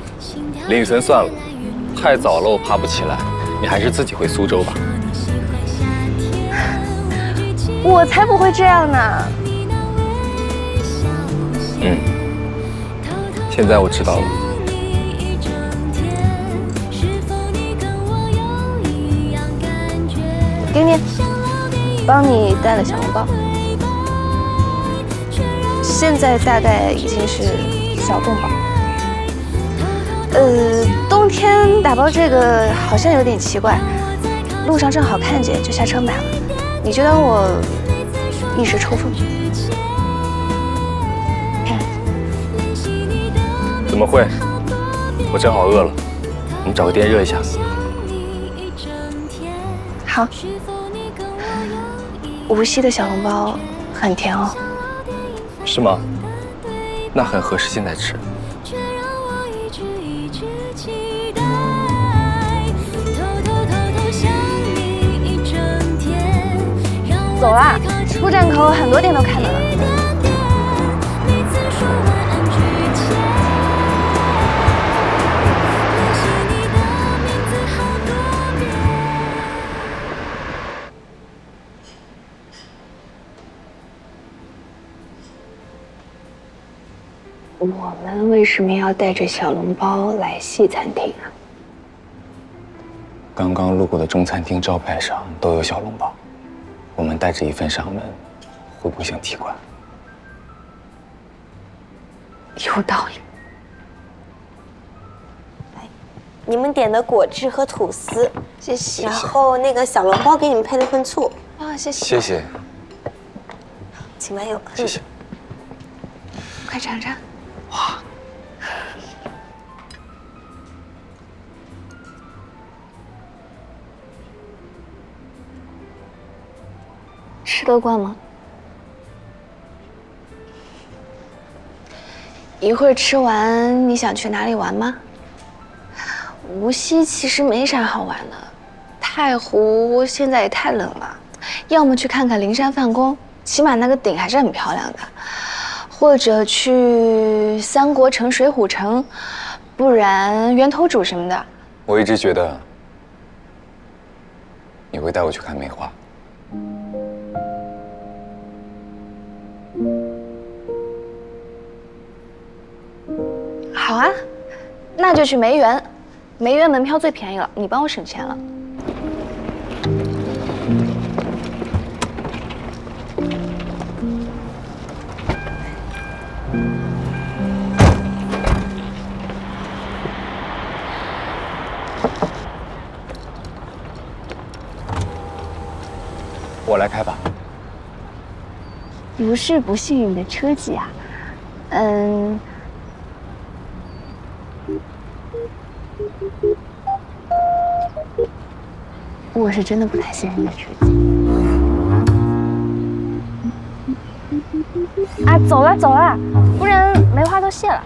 林雨森算了，太早了我爬不起来，你还是自己回苏州吧。我才不会这样呢。现在我知道了。给你，帮你带了小笼包，现在大概已经是小冻包。冬天打包这个好像有点奇怪，路上正好看见，就下车买了。你就当我一时抽风。怎么会？我正好饿了，我们找个店热一下。好，无锡的小笼包很甜哦。是吗？那很合适现在吃。走啦，出站口很多店都开门了。我们为什么要带着小笼包来西餐厅啊？刚刚路过的中餐厅招牌上都有小笼包，我们带着一份上门，会不会像奇怪？有道理。你们点的果汁和吐司，谢谢。然后那个小笼包给你们配了份醋。啊，谢谢。谢谢。请慢用。谢谢。快尝尝。哇。吃得惯吗？一会儿吃完，你想去哪里玩吗？无锡其实没啥好玩的，太湖现在也太冷了，要么去看看灵山梵宫，起码那个顶还是很漂亮的，或者去三国城、水浒城，不然源头渚什么的。我一直觉得你会带我去看梅花。好啊，那就去梅园。梅园门票最便宜了，你帮我省钱了。我来开吧。不是不幸运的车技啊，我是真的不太信任你的决定。啊，走了走了，不然梅花都谢了。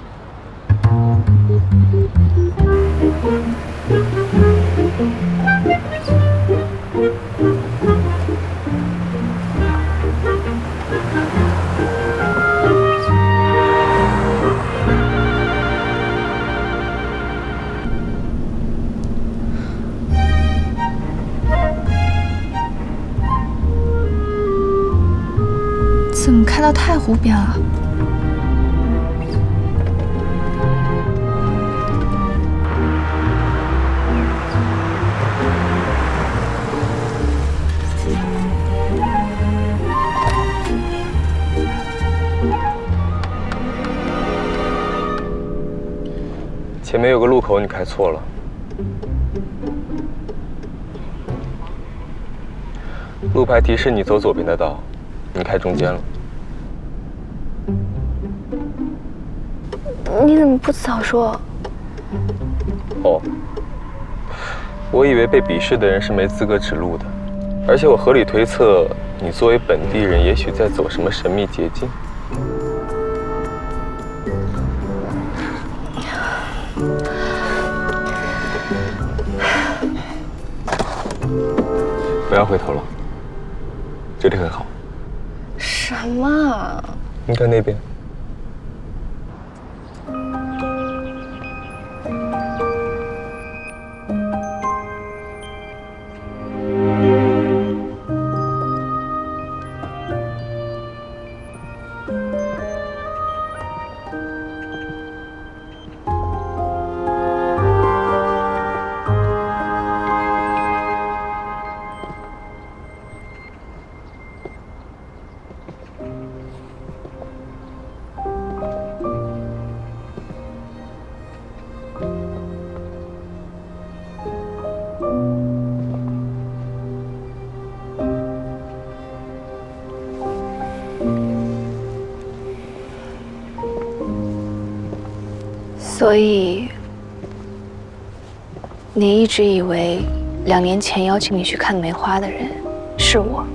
怎么开到太湖边啊？前面有个路口，你开错了。路牌提示你走左边的道，你开中间了。你怎么不早说？哦，我以为被鄙视的人是没资格指路的，而且我合理推测，你作为本地人，也许在走什么神秘捷径。不要回头了，这里很好。什么？你看那边。所以，你一直以为2年前邀请你去看梅花的人是我。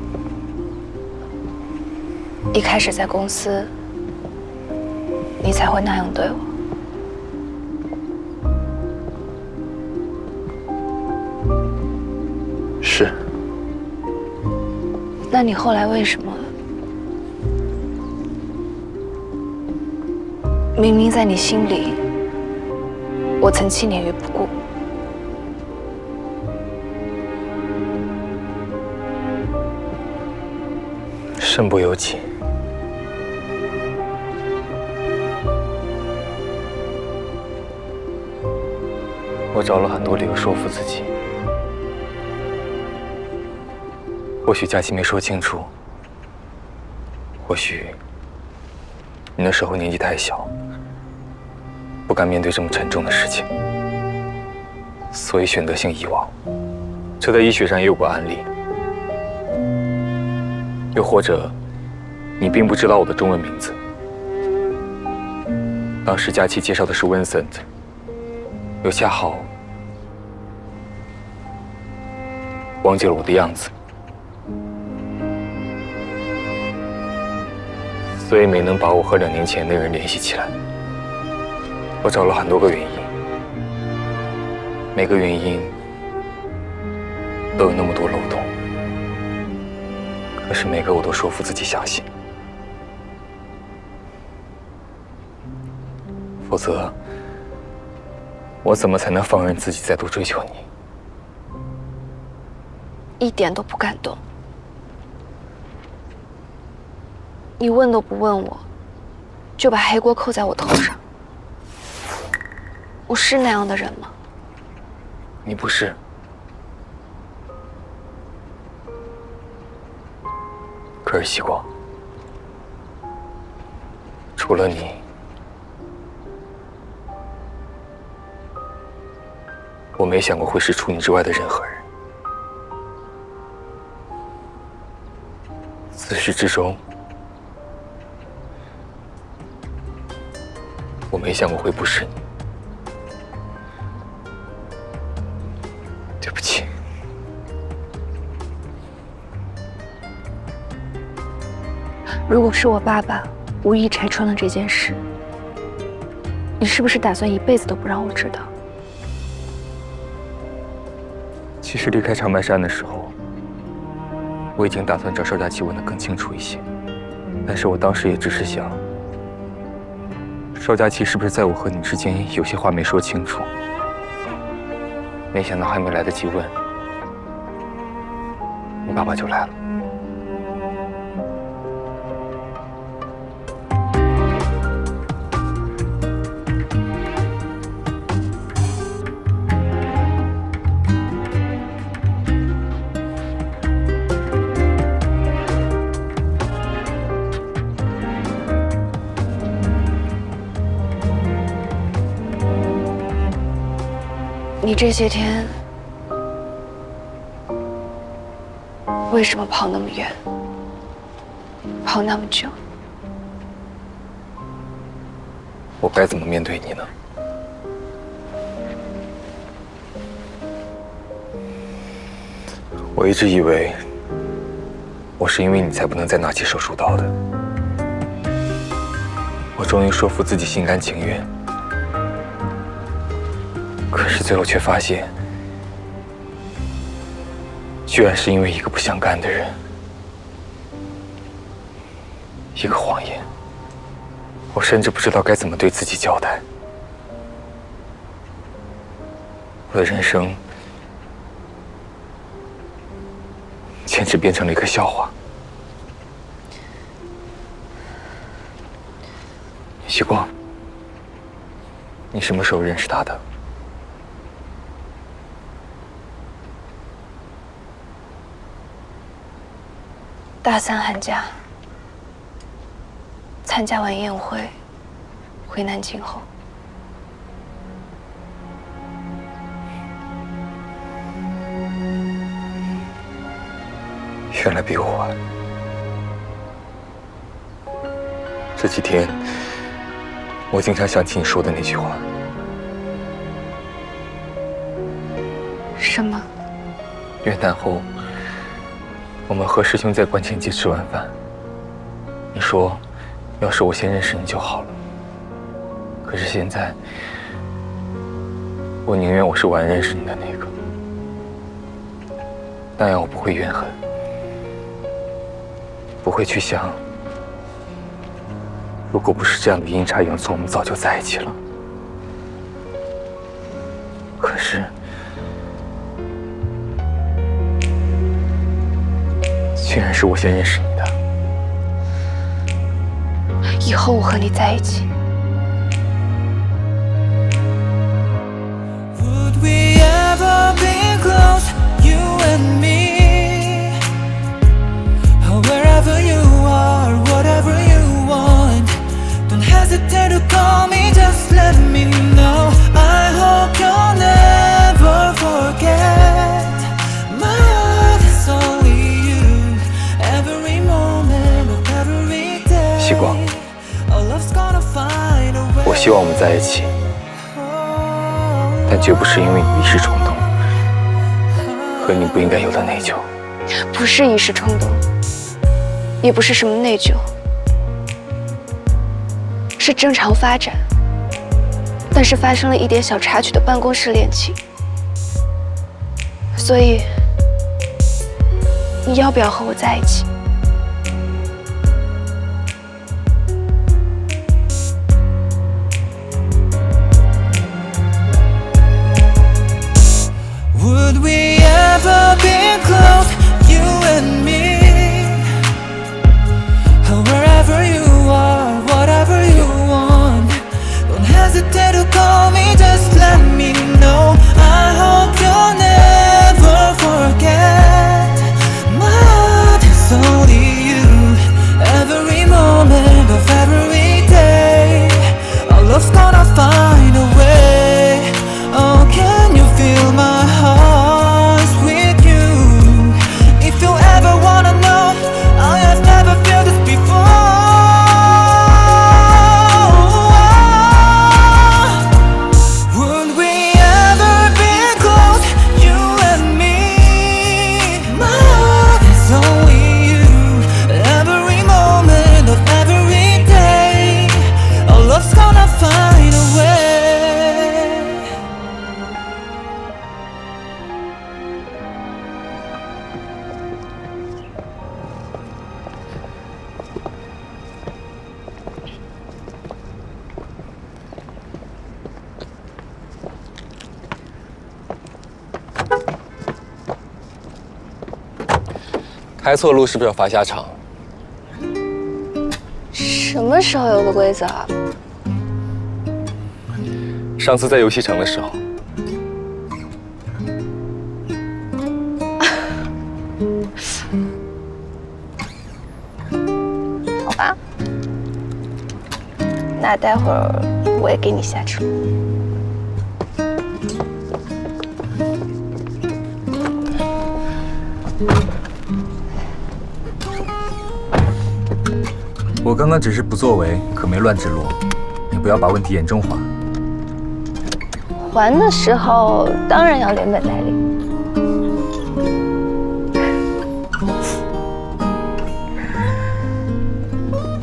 一开始在公司，你才会那样对我。是。那你后来为什么？明明在你心里，我曾弃你于不顾。身不由己。我找了很多理由说服自己。或许佳琪没说清楚，或许你那时候年纪太小，不敢面对这么沉重的事情，所以选择性遗忘。这在医学上也有过案例。又或者，你并不知道我的中文名字。当时佳琪介绍的是 Vincent， 又恰好忘记了我的样子，所以没能把我和2年前那人联系起来。我找了很多个原因，每个原因都有那么多漏洞，可是每个我都说服自己相信，否则我怎么才能放任自己再度追求你？一点都不感动。你问都不问我，就把黑锅扣在我头上。我是那样的人吗？你不是。可是希光，除了你，我没想过会是除你之外的任何人。自始至终，我没想过会不是你。对不起。如果是我爸爸无意拆穿了这件事，你是不是打算一辈子都不让我知道？其实离开长白山的时候，我已经打算找邵佳琪问得更清楚一些，但是我当时也只是想，邵佳琪是不是在我和你之间有些话没说清楚？没想到还没来得及问，你爸爸就来了。你这些天为什么跑那么远，跑那么久？我该怎么面对你呢？我一直以为我是因为你才不能再拿起手术刀的。我终于说服自己心甘情愿。可是最后却发现，居然是因为一个不相干的人，一个谎言。我甚至不知道该怎么对自己交代。我的人生简直变成了一个笑话。希光，你什么时候认识他的？大3寒假，参加完宴会，回南京后，原来比我晚。这几天，我经常想起你说的那句话。什么？元旦后，我们和师兄在观前街吃完饭。你说，要是我先认识你就好了。可是现在，我宁愿我是晚认识你的那个，那样我不会怨恨，不会去想，如果不是这样的阴差阳错，我们早就在一起了。可是，竟然是我先认识你的。以后我和你在一起。Would we ever be close, you and me? Or wherever you are, whatever you want, don't hesitate to call me, just let me know. I hope you'll never forget. My heart is only you, every moment of every day. 希光，我希望我们在一起，但绝不是因为你一时冲动和你不应该有的内疚。不是一时冲动，也不是什么内疚，是正常发展，但是发生了一点小插曲的办公室恋情。所以，你要不要和我在一起？Would we ever be close, you and me? Or wherever you are, whatever you want, don't hesitate to call me, just let me know. I hope you'll never forget. My heart is only you, every moment of every day. Our love's gonna find a way. Oh, can you feel my heart's with you? If you ever wanna know, I have never felt this before. Would we ever be close? 开错路是不是要罚下场？什么时候有个规则啊？上次在游戏城的时候。好吧，那待会儿我也给你下车。我刚刚只是不作为，可没乱指路，你不要把问题严重化。还的时候当然要连本带利。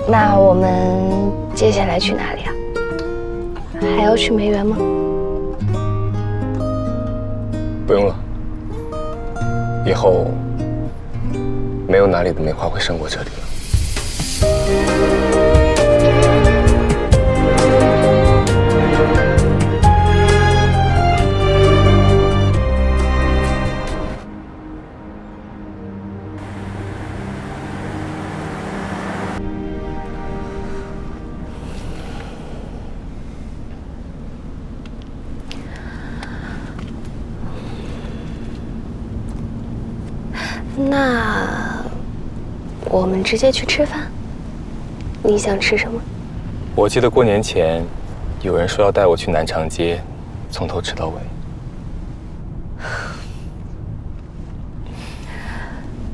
那我们接下来去哪里啊？还要去梅园吗？不用了，以后没有哪里的梅花会胜过这里了。那我们直接去吃饭。你想吃什么？我记得过年前，有人说要带我去南长街，从头吃到尾。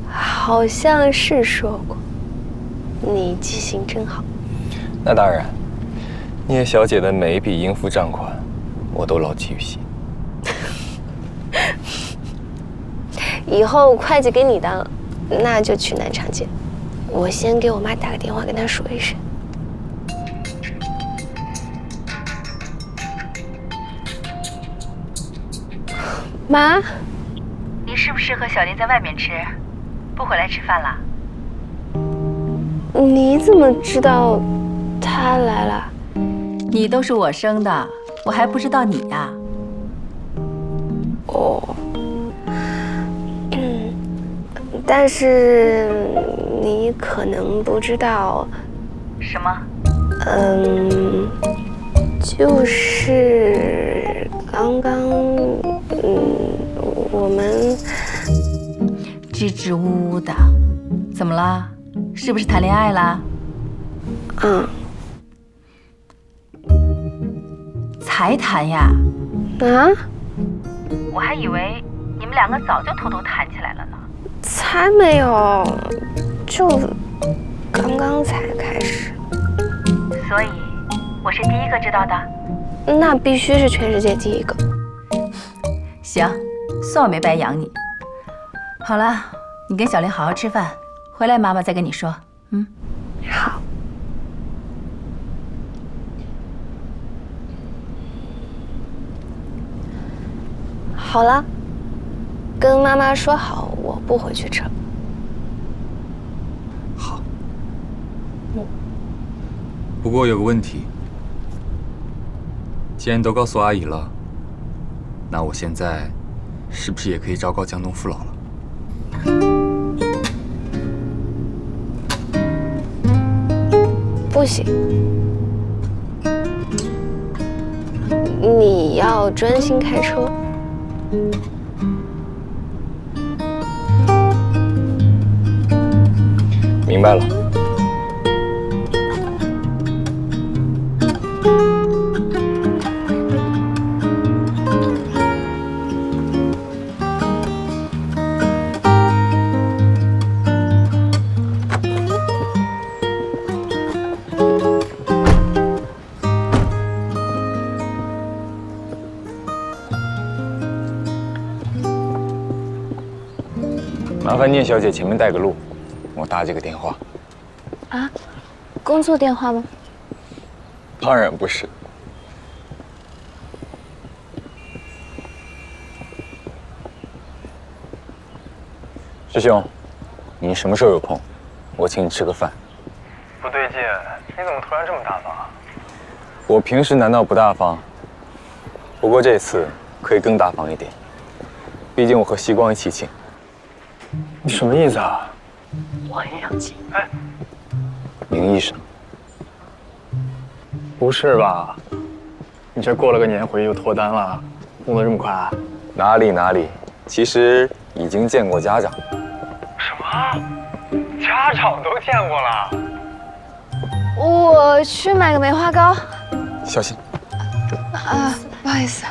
好像是说过。你记性真好。那当然，聂小姐的每一笔应付账款，我都牢记于心。以后会计给你当了，那就去南长街。我先给我妈打个电话，跟她说一声。妈，你是不是和小林在外面吃，不回来吃饭了？你怎么知道她来了？你都是我生的，我还不知道你呀。哦。但是你可能不知道，什么？就是刚刚，我们支支吾吾的，怎么了？是不是谈恋爱啦？嗯。才谈呀？啊？我还以为你们两个早就偷偷谈起来了呢。才没有，就刚刚才开始。所以我是第一个知道的。那必须是全世界第一个。行，算我没白养你。好了，你跟小林好好吃饭，回来妈妈再跟你说。嗯，好。好了，跟妈妈说好，我不回去吃了。好。不过有个问题，既然都告诉阿姨了，那我现在是不是也可以昭告江东父老了？不行，你要专心开车。明白了。麻烦聂小姐前面带个路，我打这个电话。啊，工作电话吗？当然不是。师兄，你什么时候有空？我请你吃个饭。不对劲，你怎么突然这么大方？我平时难道不大方？不过这次可以更大方一点，毕竟我和西光一起请。你什么意思啊？我很生气。哎，名义上。不是吧？你这过了个年回就脱单了，弄得这么快啊？哪里，其实已经见过家长。什么？家长都见过了？我去买个梅花糕。小心。啊，不好意思。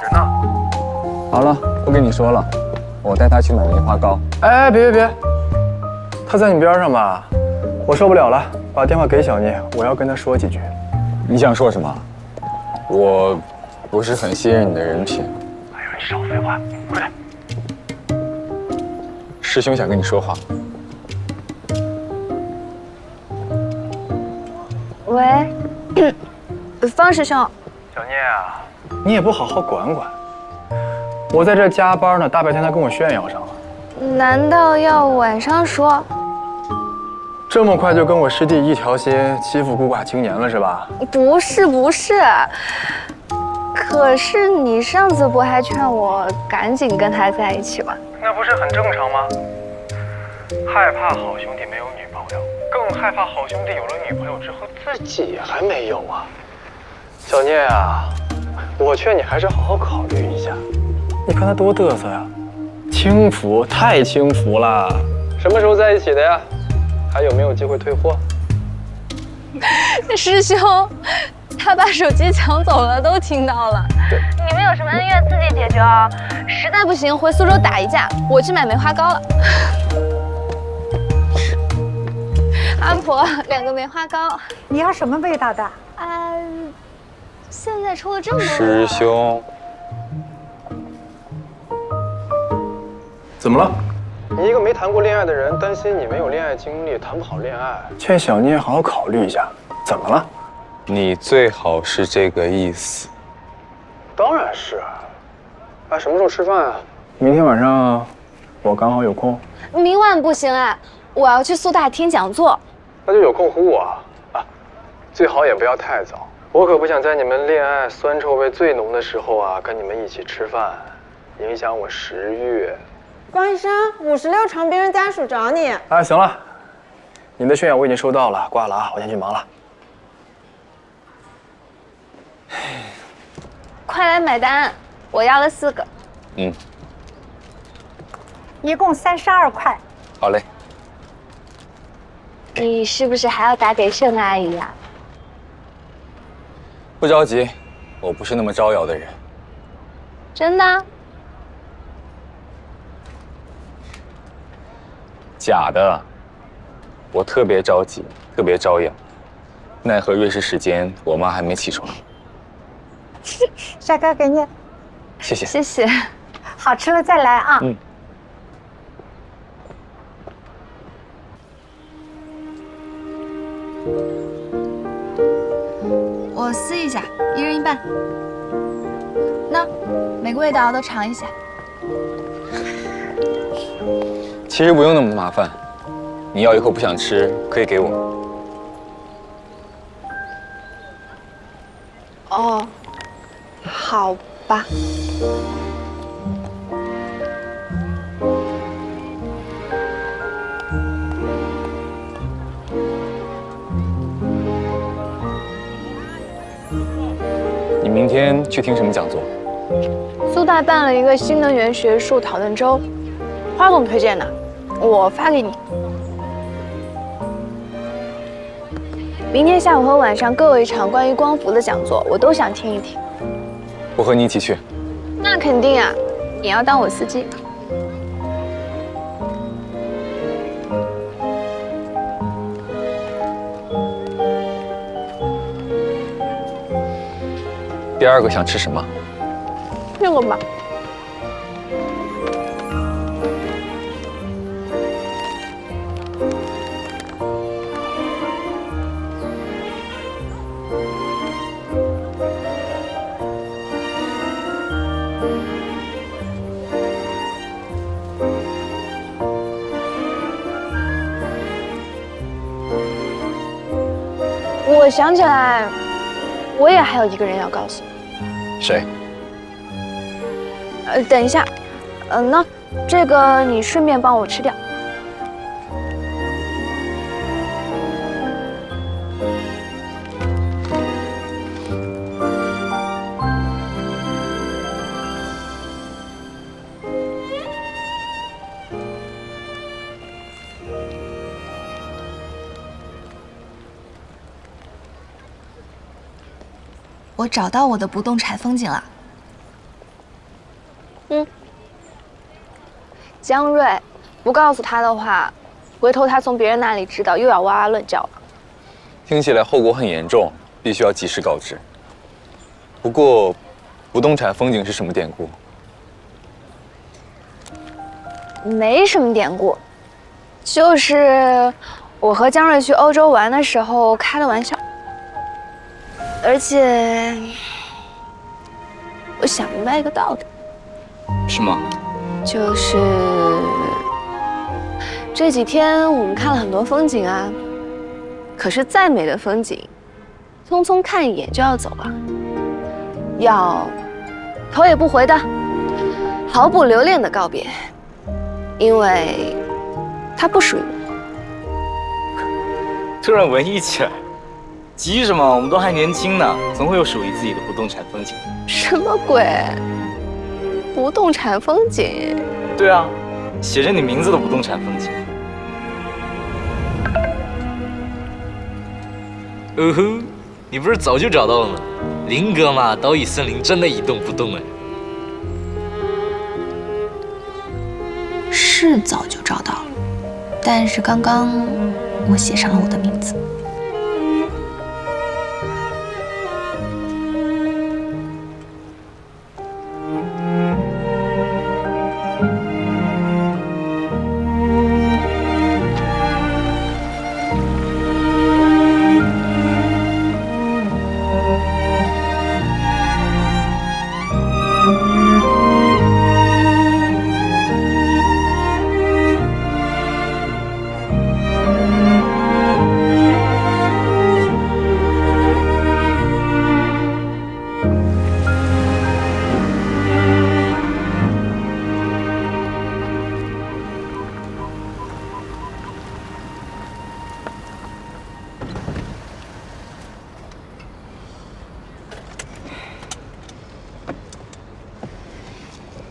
人呢？好了，不跟你说了，我带他去买梅花糕。哎，别，他在你边上吧？我受不了了，把电话给小聂，我要跟他说几句。你想说什么？我不是很信任你的人品。哎呀，你少废话，回来。师兄想跟你说话。喂，方师兄。小聂啊，你也不好好管管。我在这加班呢，大白天他跟我炫耀上了。难道要晚上说？这么快就跟我师弟一条心，欺负孤寡青年了是吧？不是，可是你上次不还劝我赶紧跟他在一起吗？那不是很正常吗？害怕好兄弟没有女朋友，更害怕好兄弟有了女朋友之后自己还没有啊！小聂啊，我劝你还是好好考虑一下。你看他多嘚瑟呀，轻浮，太轻浮了。什么时候在一起的呀？还有没有机会退货？师兄，他把手机抢走了，都听到了。你们有什么恩怨自己解决啊！实在不行回苏州打一架，我去买梅花糕了。阿婆，2个梅花糕。你要什么味道的？现在出了这么多。师兄，怎么了？你一个没谈过恋爱的人，担心你没有恋爱经历，谈不好恋爱，劝小聂好好考虑一下。怎么了？你最好是这个意思。当然是。哎，什么时候吃饭啊？明天晚上我刚好有空。明晚不行啊，我要去苏大听讲座。那就有空呼我啊！最好也不要太早，我可不想在你们恋爱酸臭味最浓的时候啊，跟你们一起吃饭，影响我食欲。关医生，56床病人家属找你。哎，行了，你的炫耀我已经收到了，挂了啊，我先去忙了。快来买单，我要了4个。一共32块。好嘞。你是不是还要打给盛阿姨呀？不着急，我不是那么招摇的人。真的？假的，我特别着急，特别招摇，奈何瑞士时间我妈还没起床。帅哥给你，谢谢。谢谢。好吃了再来啊。我撕一下，1人1半。那每个味道都尝一下。其实不用那么麻烦，你咬一口不想吃，可以给我。哦，好吧。你明天去听什么讲座？苏大办了一个新能源学术讨论周，花总推荐的，我发给你。明天下午和晚上各有一场关于光伏的讲座，我都想听一听。我和你一起去。那肯定啊，你要当我司机。第2个想吃什么？这个吧。我想起来，我也还有一个人要告诉你。谁？等一下，那这个你顺便帮我吃掉。我找到我的不动产风景了。江瑞，不告诉他的话，回头他从别人那里知道，又要哇哇乱叫了。听起来后果很严重，必须要及时告知。不过，不动产风景是什么典故？没什么典故，就是我和江瑞去欧洲玩的时候开的玩笑。而且，我想明白一个道理。是吗？就是这几天我们看了很多风景啊，可是再美的风景，匆匆看一眼就要走了，要头也不回的、毫不留恋的告别，因为它不属于我。突然文艺起来，急什么？我们都还年轻呢，总会有属于自己的不动产风景。什么鬼？不动产风景？对啊，写着你名字的不动产风景。哦吼，你不是早就找到了吗？林哥嘛，岛屿森林真的一动不动哎。是早就找到了，但是刚刚我写上了我的名字。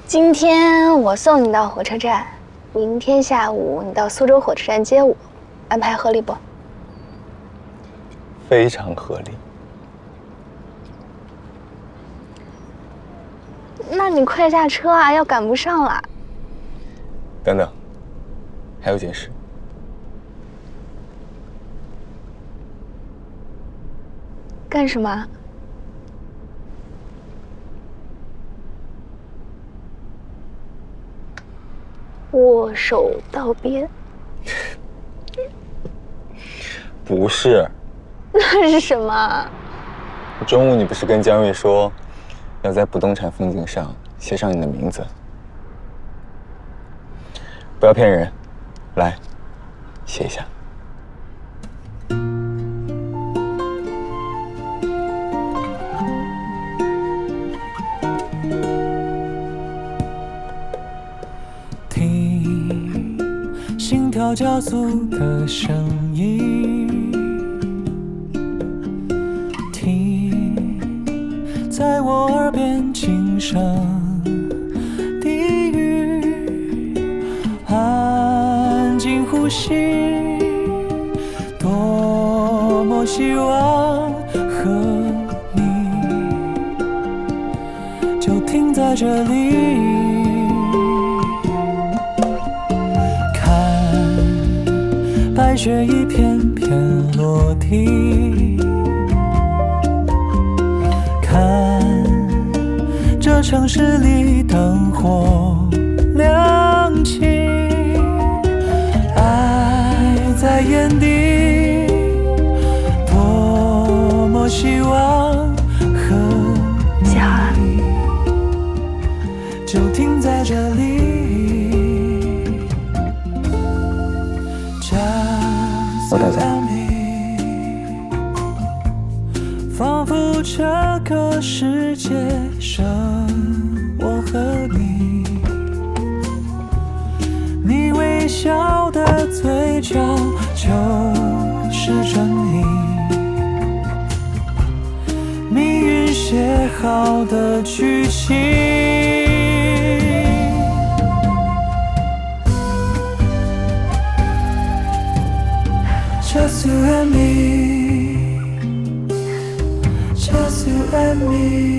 今天我送你到火车站，明天下午你到苏州火车站接我，安排合理不？非常合理。那你快下车啊，要赶不上了。等等，还有件事。干什么？握手道别？不是。那是什么？中午你不是跟江瑞说，要在不动产风景上写上你的名字？不要骗人，来，写一下。心跳加速的声音，听在我耳边轻声低语，安静呼吸，多么希望和你就停在这里。白雪一片片落地，看这城市里灯火亮起，爱在眼底，多么希望和你就停在这里。我带走。仿佛这个世界剩我和你，你微笑的嘴角就是真理，命运写好的剧情。Just you and me, just you and me.